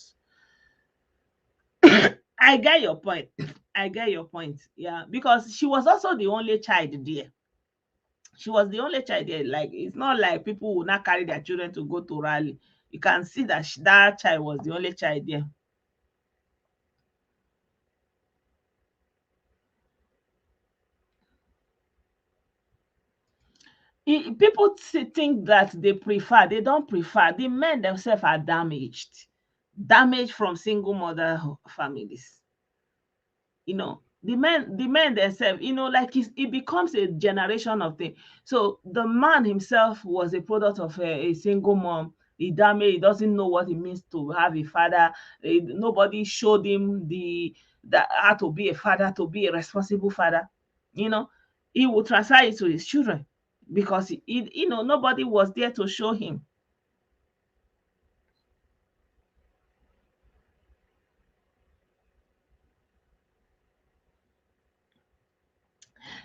I get your point. I get your point. Yeah, because she was also the only child there. She was the only child there. Like, it's not like people will not carry their children to go to rally. You can see that that child was the only child there. People think that they don't prefer. The men themselves are damaged from single mother families. You know, the men themselves, you know, like it becomes a generation of thing. So the man himself was a product of a single mom. He damaged, he doesn't know what it means to have a father. Nobody showed him that how to be a father, to be a responsible father. You know, he will transfer it to his children because you know, nobody was there to show him.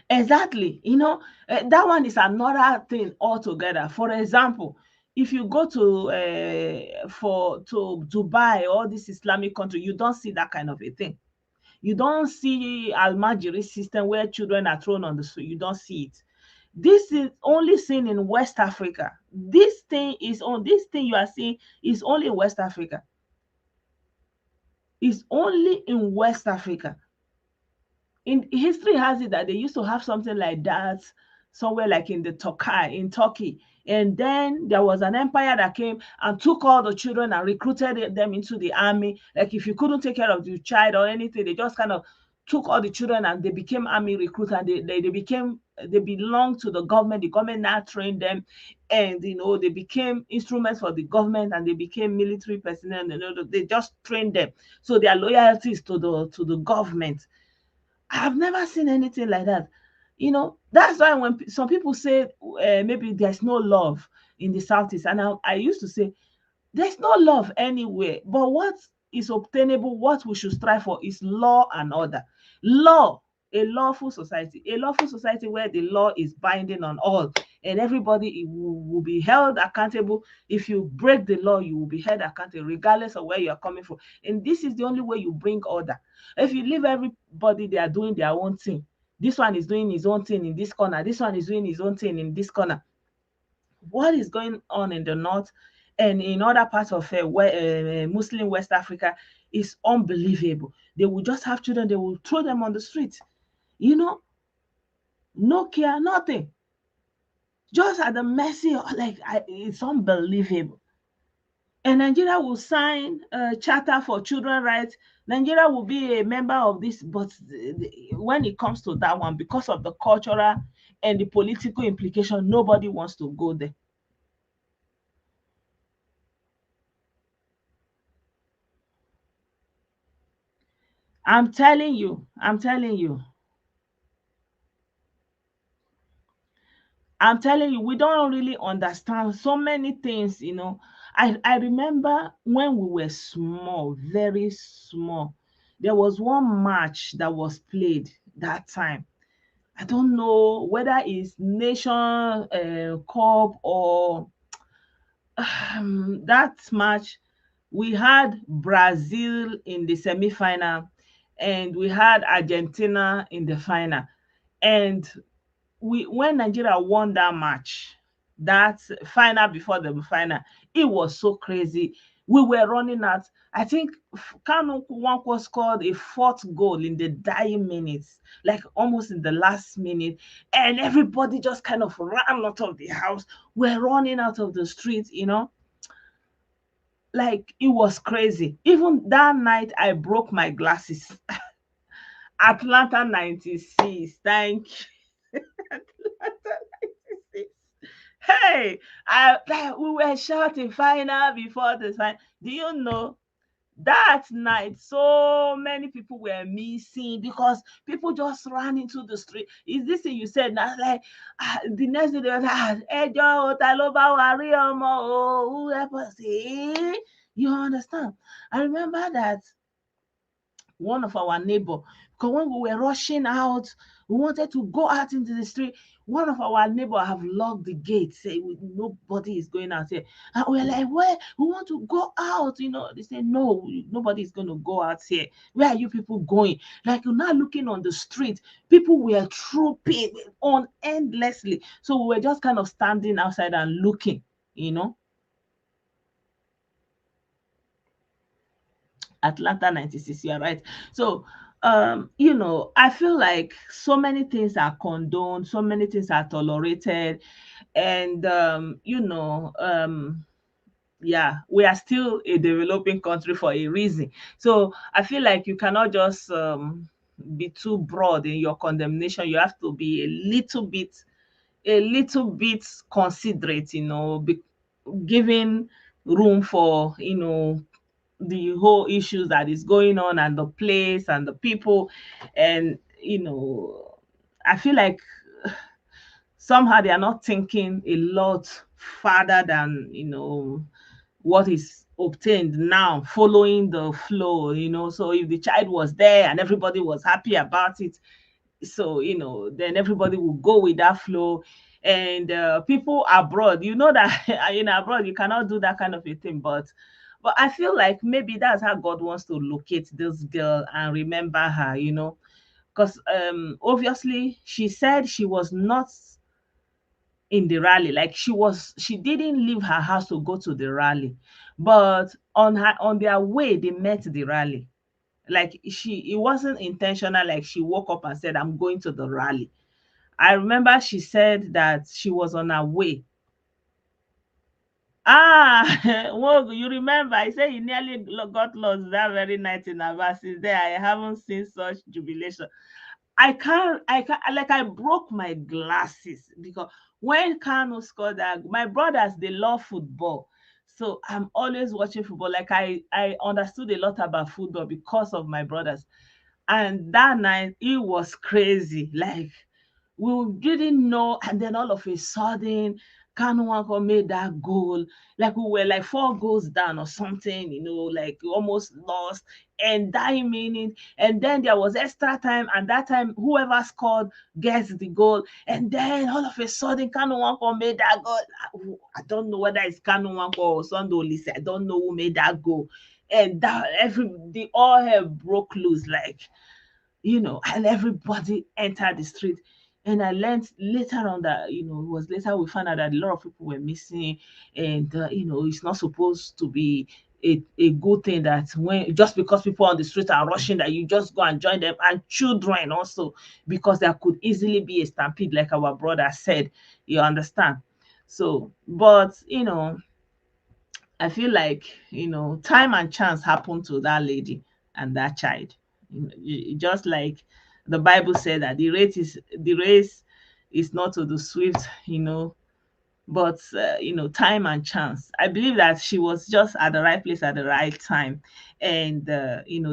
Exactly. You know, that one is another thing altogether. For example, if you go to Dubai, all this Islamic country, you don't see that kind of a thing. You don't see Almajiri system where children are thrown on the street. You don't see it. This is only seen in West Africa. This thing you are seeing is only in West Africa. It's only in West Africa. In history has it that they used to have something like that somewhere like in the Turkey, in Turkey. And then there was an empire that came and took all the children and recruited them into the army. Like if you couldn't take care of your child or anything, they just kind of took all the children and they became army recruits, and they belonged to the government. The government now trained them, and they became instruments for the government, and they became military personnel. They just trained them. So their loyalty is to the government. I've never seen anything like that. That's why when some people say maybe there's no love in the Southeast, and I used to say there's no love anywhere. But what is obtainable, what we should strive for is law and order. Law, a lawful society where the law is binding on all, and everybody will be held accountable. If you break the law, you will be held accountable, regardless of where you are coming from. And this is the only way you bring order. If you leave everybody, they are doing their own thing. This one is doing his own thing in this corner. This one is doing his own thing in this corner. What is going on in the north and in other parts of Muslim West Africa is unbelievable. They will just have children, they will throw them on the street, you know, no care, nothing, just at the mercy of, it's unbelievable. And Nigeria will sign a charter for children rights. Nigeria will be a member of this, but when it comes to that one, because of the cultural and the political implication, nobody wants to go there. I'm telling you, we don't really understand so many things. I remember when we were small, very small, there was one match that was played that time. I don't know whether it's Nation Cup or that match. We had Brazil in the semi-final, and we had Argentina in the final. And when Nigeria won that match, that final before the final, it was so crazy. We were running out. I think Kanu Nwankwo scored a fourth goal in the dying minutes, like almost in the last minute, and everybody just kind of ran out of the house. We're running out of the streets. Like it was crazy. Even that night, I broke my glasses. Atlanta 96. Thank you. Atlanta 96. Hey, we were shouting final before the final. Do you know that night so many people were missing because people just ran into the street? Is this thing you said now? Like the next day they were like, Ejo Taloba Wari Omo, whoever say, you understand? I remember that one of our neighbor, because when we were rushing out, we wanted to go out into the street. One of our neighbor have locked the gate, say nobody is going out here. And we're like, where? We want to go out. They say, no, nobody is going to go out here. Where are you people going? Like, you're not looking on the street. People were trooping on endlessly. So we were just kind of standing outside and looking. Atlanta 96, you're right. So, I feel like so many things are condoned, so many things are tolerated, and yeah, we are still a developing country for a reason. So I feel like you cannot just be too broad in your condemnation. You have to be a little bit considerate, giving room for the whole issues that is going on, and the place and the people. And I feel like somehow they are not thinking a lot farther than what is obtained now, following the flow. So if the child was there and everybody was happy about it, so then everybody will go with that flow. And people abroad, that abroad you cannot do that kind of a thing. But I feel like maybe that's how God wants to locate this girl and remember her. Because obviously she said she was not in the rally. Like she didn't leave her house to go to the rally, but on their way they met the rally. Like it wasn't intentional, like she woke up and said, I'm going to the rally. I remember she said that she was on her way. Well, you remember I said he nearly got lost that very night in Ava. Since there, I haven't seen such jubilation. I can't, like I broke my glasses because when Kano scored that, my brothers, they love football. So I'm always watching football. Like I understood a lot about football because of my brothers. And that night it was crazy. Like we didn't know, and then all of a sudden Kanu Nwankwo made that goal. Like we were like 4 goals down or something, like we almost lost. And that minute, and then there was extra time, and that time whoever scored gets the goal. And then all of a sudden Kanu Nwankwo made that goal. I don't know whether it's Kanu Nwankwo or Sunday Olise. I don't know who made that goal. And that the all hell broke loose, like, and everybody entered the street. And I learned later on that, it was later we found out that a lot of people were missing. And, it's not supposed to be a good thing that when just because people on the street are rushing, that you just go and join them. And children also, because there could easily be a stampede, like our brother said, you understand. So, but, I feel like, time and chance happened to that lady and that child. Just like the Bible said that the race is not to the swift, but time and chance. I believe that she was just at the right place at the right time. And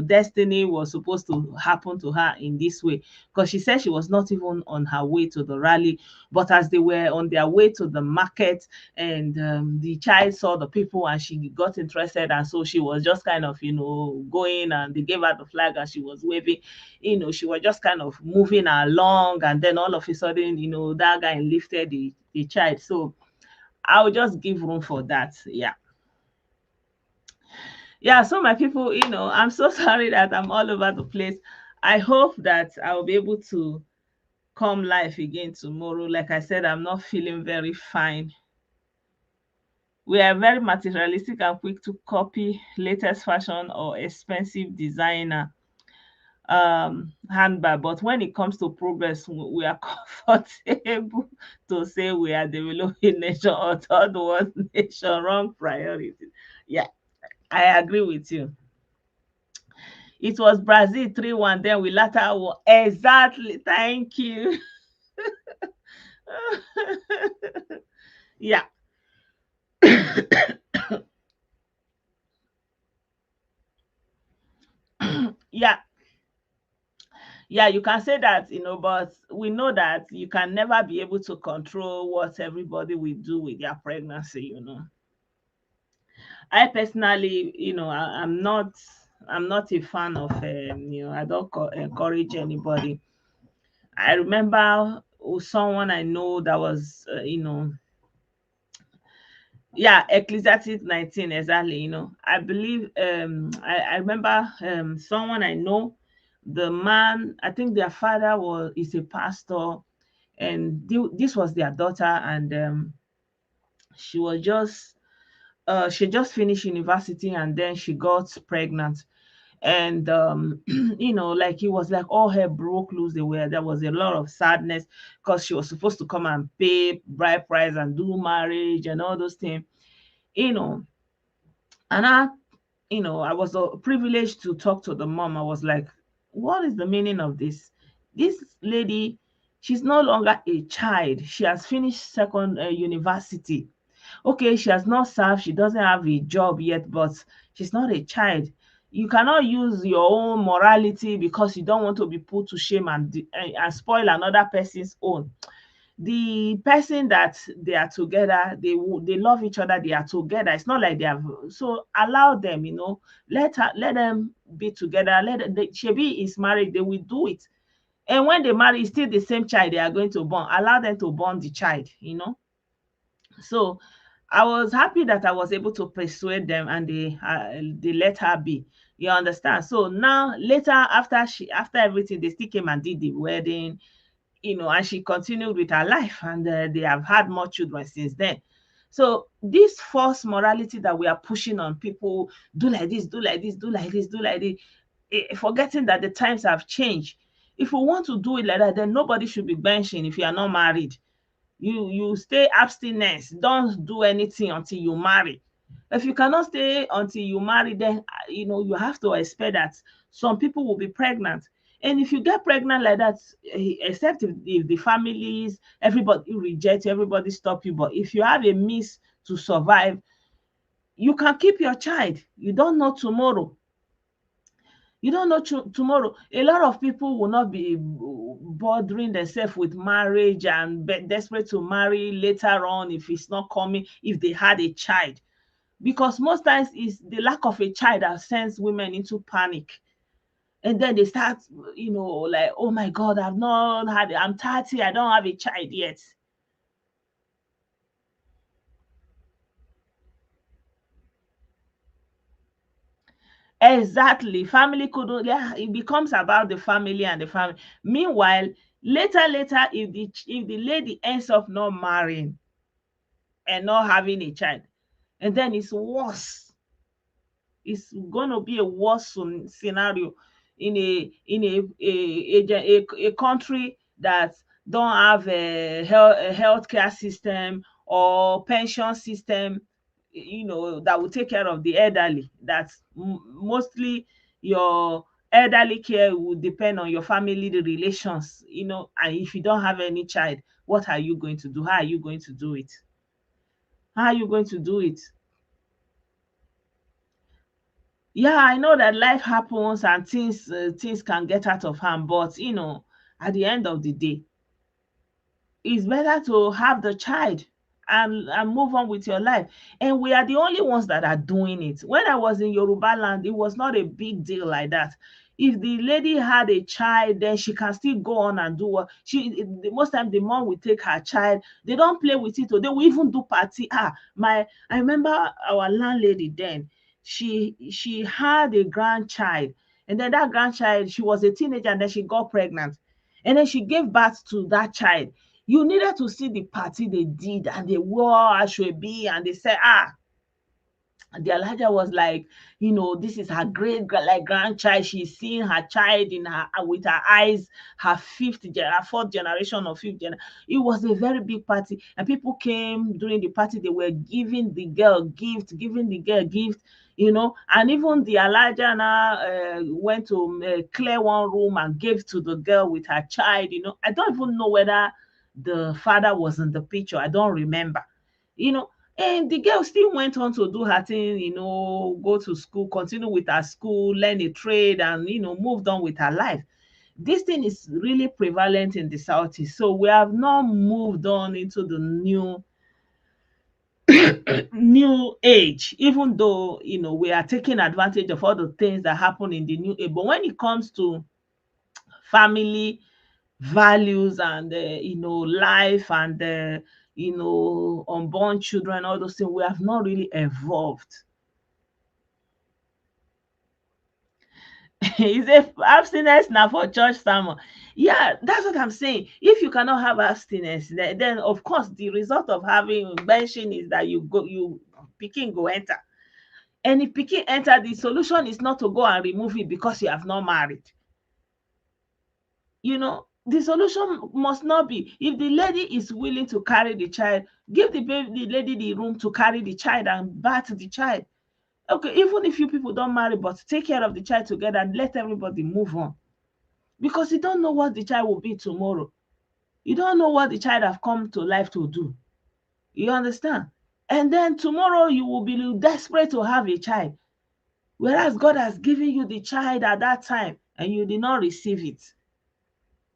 destiny was supposed to happen to her in this way, because she said she was not even on her way to the rally, but as they were on their way to the market. And the child saw the people and she got interested, and so she was just kind of going, and they gave her the flag and she was waving. She was just kind of moving along, and then all of a sudden, that guy lifted the child. So I'll just give room for that. Yeah. Yeah. So my people, I'm so sorry that I'm all over the place. I hope that I'll be able to come live again tomorrow. Like I said, I'm not feeling very fine. We are very materialistic and quick to copy latest fashion or expensive designer handbag, but when it comes to progress, we are comfortable to say we are developing nation or third world nation. Wrong priority. Yeah, I agree with you. It was Brazil 3-1, then we later won. Exactly. Thank you. Yeah. Yeah. Yeah, you can say that, but we know that you can never be able to control what everybody will do with their pregnancy. I personally, I'm not a fan of, I don't encourage anybody. I remember someone I know that was, yeah, Ecclesiastes 19, exactly. I believe, I remember someone I know, the man, I think their father is a pastor, and this was their daughter. And she was just she just finished university, and then she got pregnant. And like it was like all her broke loose. There was a lot of sadness, because she was supposed to come and pay bride price and do marriage and all those things. you know and I was privileged to talk to the mom. I was like, what is the meaning of this? This lady, she's no longer a child. She has finished second university. Okay, she has not served, she doesn't have a job yet, but she's not a child. You cannot use your own morality because you don't want to be put to shame and spoil another person's own. The person that they are together, they love each other, they are together. It's not like they have. So allow them, let them be together. Shebi is married, they will do it. And when they marry, it's still the same child they are going to born. Allow them to born the child. So I was happy that I was able to persuade them, and they let her be. You understand? So now later, after everything, they still came and did the wedding, and she continued with her life, and they have had more children since then. So this false morality that we are pushing on people, do like this, do like this, do like this, do like this. forgetting that the times have changed. If we want to do it like that, then nobody should be benching if you are not married. You stay abstinence. Don't do anything until you marry. If you cannot stay until you marry, then you have to expect that some people will be pregnant. And if you get pregnant like that, except if the families, everybody reject you, everybody stop you. But if you have a means to survive, you can keep your child. You don't know tomorrow. You don't know tomorrow. A lot of people will not be bothering themselves with marriage and be desperate to marry later on if it's not coming, if they had a child. Because most times it's the lack of a child that sends women into panic. And then they start, like, oh my God, I'm 30, I don't have a child yet. Exactly. Family couldn't, yeah, it becomes about the family and the family. Meanwhile, later, if the lady ends up not marrying and not having a child, and then it's worse. It's gonna be a worse scenario in a country that don't have a healthcare system or pension system, that will take care of the elderly. That mostly your elderly care will depend on your family relations, and if you don't have any child, what are you going to do? How are you going to do it? How are you going to do it? Yeah, I know that life happens and things can get out of hand, but at the end of the day, it's better to have the child and move on with your life. And we are the only ones that are doing it. When I was in Yoruba land, it was not a big deal like that. If the lady had a child, then she can still go on and do what most time the mom will take her child. They don't play with it, or they will even do party. I remember our landlady then. She had a grandchild, and then that grandchild, she was a teenager, and then she got pregnant, and then she gave birth to that child. You needed to see the party they did, and they wore ashwebi, and they said, the Elijah was like, this is her like grandchild. She's seeing her child in her with her eyes, her fourth generation or fifth generation. It was a very big party, and people came during the party. They were giving the girl gift, and even the Elijah now went to clear one room and gave to the girl with her child. I don't even know whether the father was in the picture. I don't remember. You know, and the girl still went on to do her thing, go to school, continue with her school, learn a trade, and moved on with her life. This thing is really prevalent in the Southeast. So we have not moved on into the new age, even though we are taking advantage of all the things that happen in the new age. But when it comes to family values and life and unborn children, all those things, we have not really evolved. He said abstinence now for church sermon. Yeah, that's what I'm saying. If you cannot have abstinence, then of course the result of having benching is that you pikin go enter. And if pikin enter, the solution is not to go and remove it because you have not married. The solution must not be, if the lady is willing to carry the child, give the lady the room to carry the child and birth the child. Okay, even if you people don't marry, but take care of the child together and let everybody move on. Because you don't know what the child will be tomorrow. You don't know what the child have come to life to do. You understand? And then tomorrow you will be desperate to have a child. Whereas God has given you the child at that time and you did not receive it.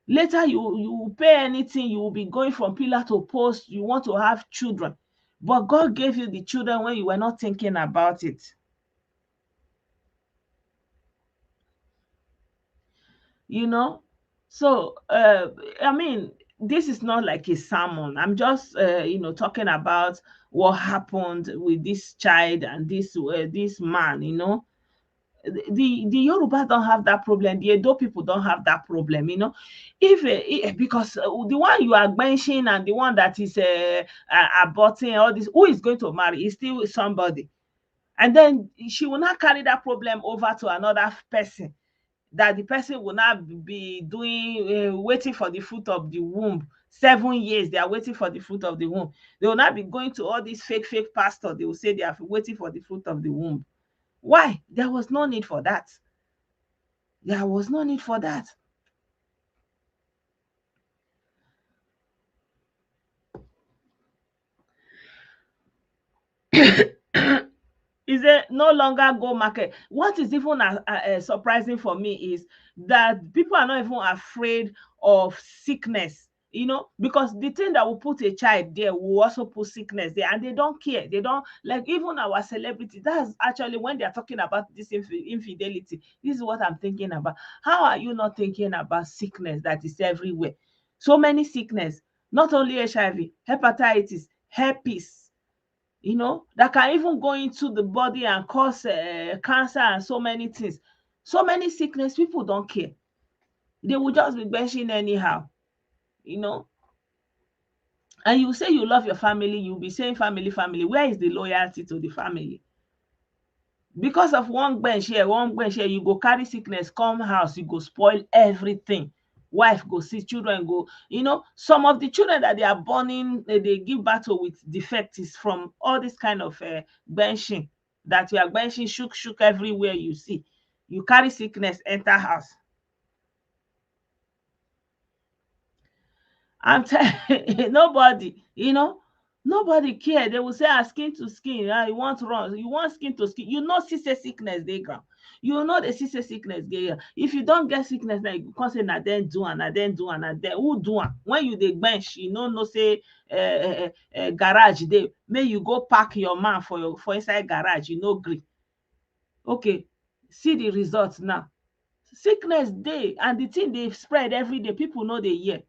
Later, you will pay anything, you will be going from pillar to post, you want to have children. But God gave you the children when you were not thinking about it. You know? So, I mean, this is not like a sermon. I'm just, talking about what happened with this child and this man, the Yoruba don't have that problem. The Edo people don't have that problem, if because the one you are mentioning and the one that is aborting all this, who is going to marry is still somebody, and then she will not carry that problem over to another person. that the person will not be doing waiting for the fruit of the womb. 7 years they are waiting for the fruit of the womb. They will not be going to all these fake pastors. They will say they are waiting for the fruit of the womb. Why? There was no need for that. There was no need for that. Is it no longer go market? What is even surprising for me is that people are not even afraid of sickness, because the thing that will put a child there will also put sickness there, and they don't care. They don't like, even our celebrity. That's actually when they are talking about this infidelity. This is what I'm thinking about. How are you not thinking about sickness that is everywhere? So many sickness, not only HIV, hepatitis, herpes, that can even go into the body and cause cancer and so many things. So many sickness, people don't care. They will just be benching anyhow, And you say you love your family, you'll be saying family, family. Where is the loyalty to the family? Because of one bench here, you go carry sickness, come house, you go spoil everything. Wife go see, children go, some of the children that they are born in, they give battle with defect is from all this kind of benching, that you are benching, shook everywhere you see. You carry sickness, enter house. I'm telling nobody care. They will say, skin to skin. You want skin to skin. See say sickness dey ground. They see say sickness dey here. If you don't get sickness now, you come say na dem do am, na dem do am, na dem who do am. When you dey bench, know say garage dey. Make you go pack your man for inside garage. You no gree. Okay, see the results now. Sickness dey, and the thing dey spread every day. People no dey hear.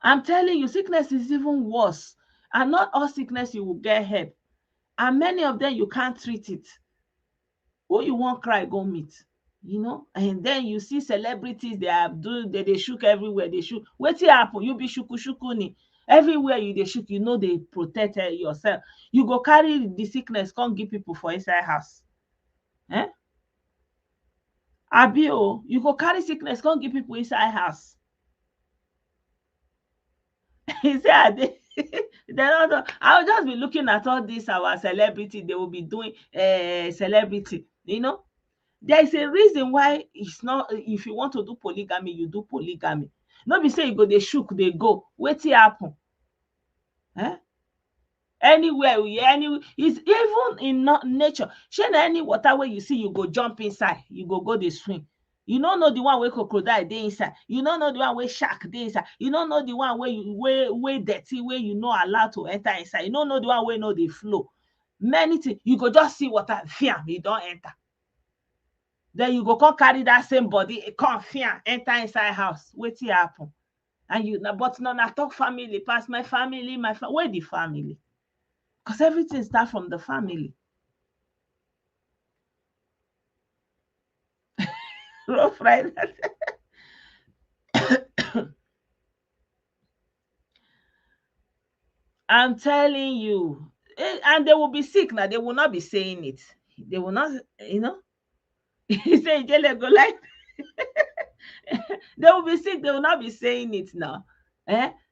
I'm telling you, sickness is even worse. And not all sickness you will get help. And many of them, you can't treat it. Who you won't cry, go meet. And then you see celebrities, they shook everywhere. They shook. Wetin happen? You be shuku ni. Everywhere they shook, they protect yourself. You go carry the sickness, come give people for inside house. Abi, you go carry sickness, come give people inside house. He said, I'll just be looking at all this, our celebrity, they will be doing celebrity, There is a reason why it's not, if you want to do polygamy, you do polygamy. No be say you go, they shook, they go. Wetin happen? Anywhere, it's even in nature. Shey na any water where you see, you go jump inside, you go dey swim. You no know the one where crocodile dey inside. You no know the one where shark dey inside. You no know the one where dirty, where you no allowed to enter inside. You no know the one where no dey flow. Many things, you go just see water, fiam, you don enter. Then you go come carry that same body, come fiam, enter inside house. Wetin happen? And but no, na talk family pass my family, where the family? Because everything starts from the family. Rough, right? I'm telling you. And they will be sick now. They will not be saying it. They will not, He say, Jele go like. They will be sick. They will not be saying it now.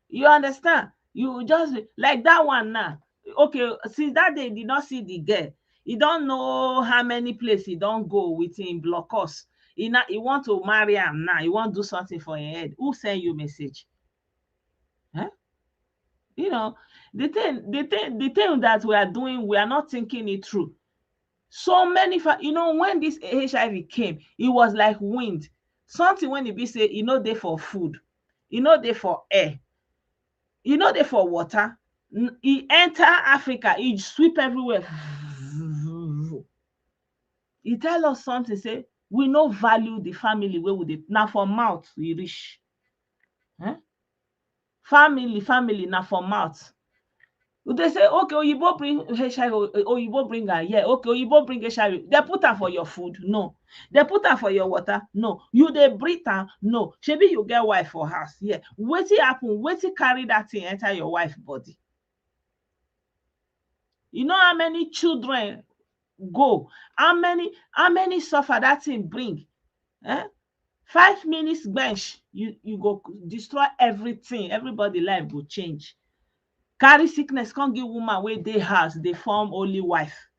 You understand? You will just like that one now. Okay, since that day, did not see the girl. He don't know how many places he don't go with him blockers. He want to marry him now. He want to do something for him head. Who send you message? The thing that we are doing, we are not thinking it through. So many, when this HIV came, it was like wind. Something when it be say, they for food, they for air, they for water. He enter Africa, he sweep everywhere. He tell us something, say, we no value the family where we dey. Now for mouth, we reach. Family, now for mouth. They say, okay, Oyibo bring HIV, Oyibo bring her. Yeah, okay, Oyibo bring HIV. They put her for your food? No. They put her for your water? No. You they breathe her? No. Maybe you get wife for house. Yeah. Wetin happen? Wetin carry that thing enter your wife body? You know how many children go. How many suffer that thing bring? Eh? 5 minutes bench, you go destroy everything. Everybody life go change. Carry sickness, come give woman wey dey house dey form only wife,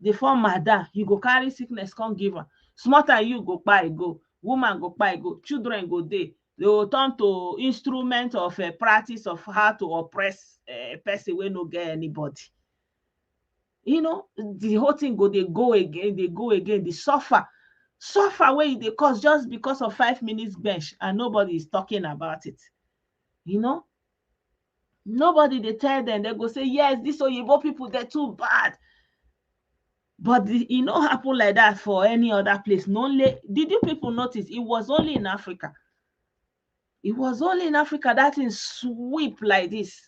dey form madam. You go carry sickness, come give am. Small time you go kpai go, woman go kpai go, children go dey. They go turn to instrument of practice of how to oppress person wey no get anybody. The whole thing go dey go again, dey go again. The suffer wey e dey cause just because of 5 minutes bench, and nobody is talking about it. Nobody dey tell them. They go say, yes, this oyibo people, they're too bad. But e no happen like that for any other place. No, did you people notice it was only in Africa? It was only in Africa that thing sweep like this.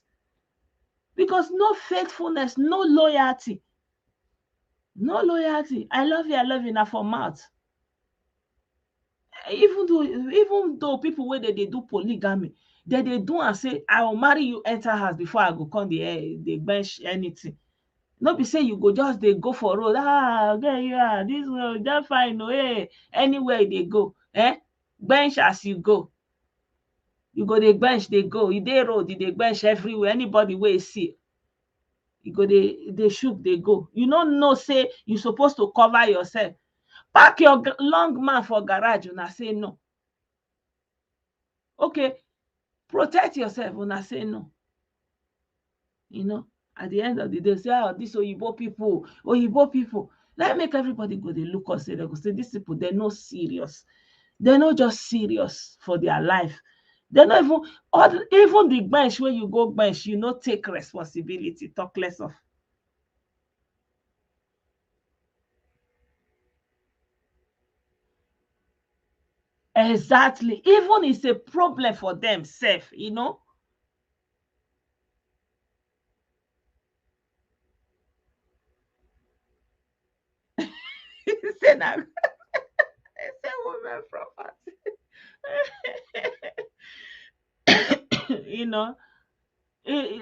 Because no faithfulness, no loyalty. No loyalty. I love you na for mouth. Even though people wey they do polygamy, they do and say, I will marry you, enter house before I go come the bench anything. No be say you go just dey go for road. There you are, this road just fine. Hey, anywhere they go, bench as you go. You go dey bench, they go. You dey road, you dey bench everywhere. Anybody wey see, you go they shoot, they go. You don't know, say you supposed to cover yourself. Park your long man for garage, una say no. Okay, protect yourself, una say no. At the end of the day, say, this oyibo people. Let make everybody go, they look us, say, they go say, these people, they're not serious. They're not just serious for their life. They're not even the bench where you go bench, take responsibility, talk less of. Exactly. Even it's a problem for themselves, say now, say women property.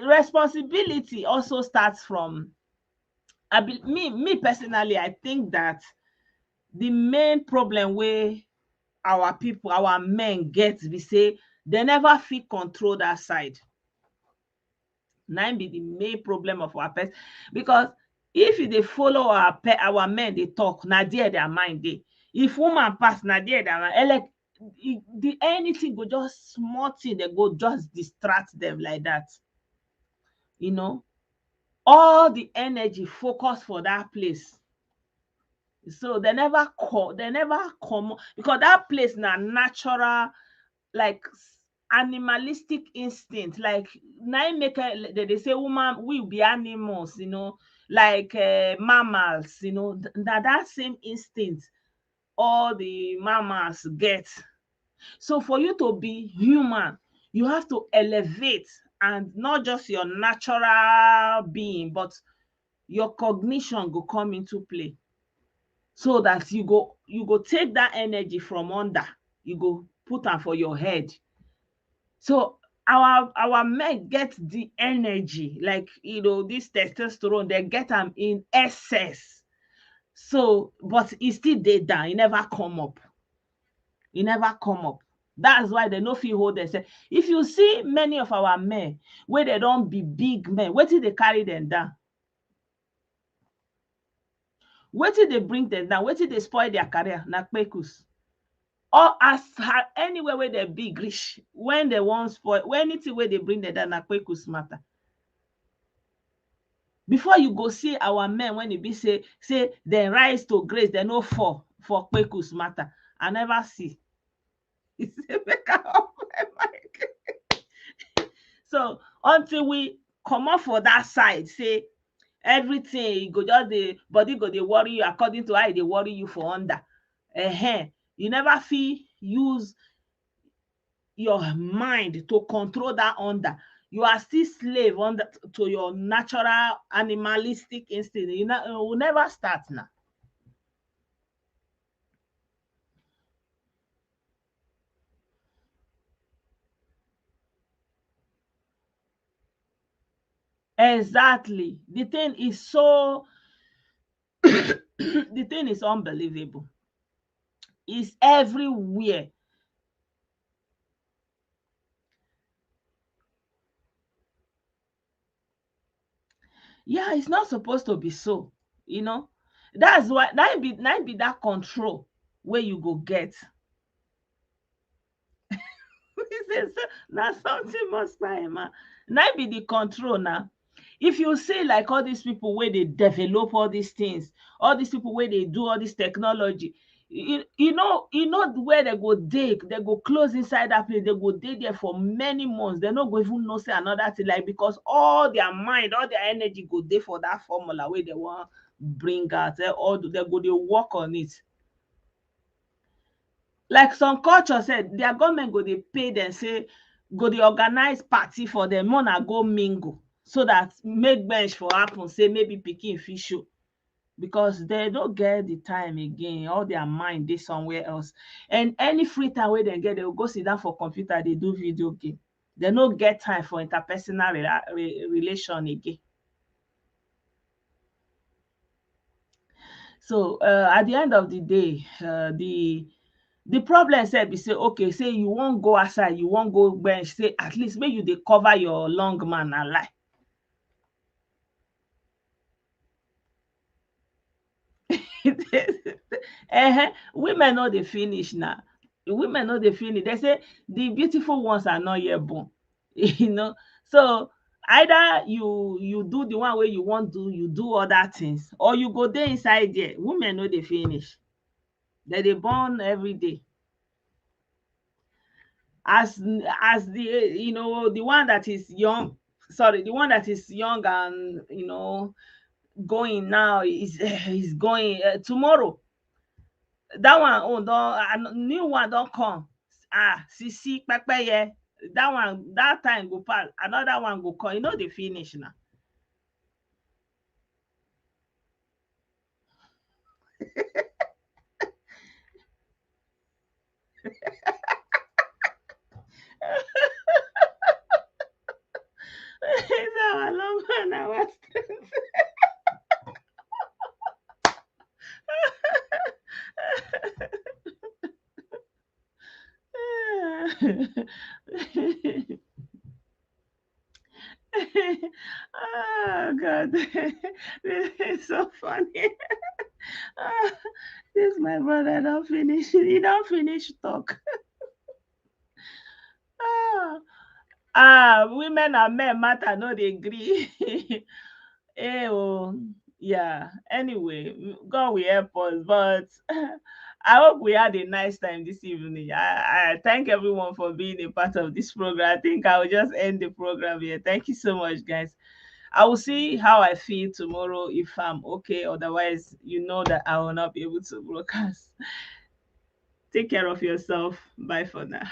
Responsibility also starts from, me personally, I think that the main problem where our people, our men get, we say they never feel control that side. Now be the main problem of our pets, because if they follow our men, they talk, now there their mind they. If woman pass, now there their mind, like the anything go just small thing, they go just distract them like that. All the energy focus for that place. So they never come, because that place na natural, like animalistic instinct. Like now make they say woman, we be animals, like mammals, that same instinct all the mammals get. So for you to be human, you have to elevate, and not just your natural being, but your cognition go come into play. So that you go take that energy from under, you go put am for your head. So our men get the energy, like this testosterone, they get them in excess. So but e still dey down, e never come up. That's why they no fit hold themselves. If you see many of our men where they don't be big men, wetin dey carry them down? Wetin dey bring them down? Wetin dey spoil their career? Na kpekus. Or anywhere where they big reach, when they wan spoil, when anything where they bring them down, na kpekus matter. Before you go see our men, when e be say they rise to grace, they no fall for kpekus matter. I never see. So until we come off for that side, say everything go just the body go dey worry you according to how they worry you for under. You never feel use your mind to control that under. You are still slave under to your natural animalistic instinct. You will never start now. Exactly. The thing is so The thing is unbelievable. It's everywhere. Yeah, it's not supposed to be so, you know. That's why that be that control where you go get. He says, now something must buy man. Now be the control now. If you see like all these people where they develop all these things, all these people where they do all this technology, you know where they go close inside that place, they go dey there for many months. They no go even know say another thing, like because all their mind, all their energy go dey for that formula where they want bring out. All they go they work on it. Like some culture said their government go dey pay dem, say go dey organize party for dem, make una go mingle, so that make bench for happen, say maybe pikin fit show, because they don't get the time again. All their mind dey somewhere else, and any free time wey dem get, they go sit down for computer dey do video game. They no get time for interpersonal relation again. So at the end of the day, the problem sef be say, okay, say you wan go outside, you wan go bench, say at least make you dey cover your long man na lie. Women no dey finish now. Women no dey finish. They say the beautiful ones are not yet born. you know so either you do the one wey you wan do, you do other things, or you go dey inside there. Women no dey finish. They dey born every day. As the the one that is young, sorry, the one that is young and going now is going tomorrow. That one own don new one don come. Sisi pepeye. That one, that time go pass, another one go come. Dey finish now. It's our long one, our strength. Oh God, this is so funny. Ah, this my brother don't finish. He don't finish talk. Ah, women and men matter no dey gree. Oh, yeah. Anyway, God will help us. But I hope we had a nice time this evening. I thank everyone for being a part of this program. I think I will just end the program here. Thank you so much, guys. I will see how I feel tomorrow if I'm okay. Otherwise, you know that I will not be able to broadcast. Take care of yourself. Bye for now.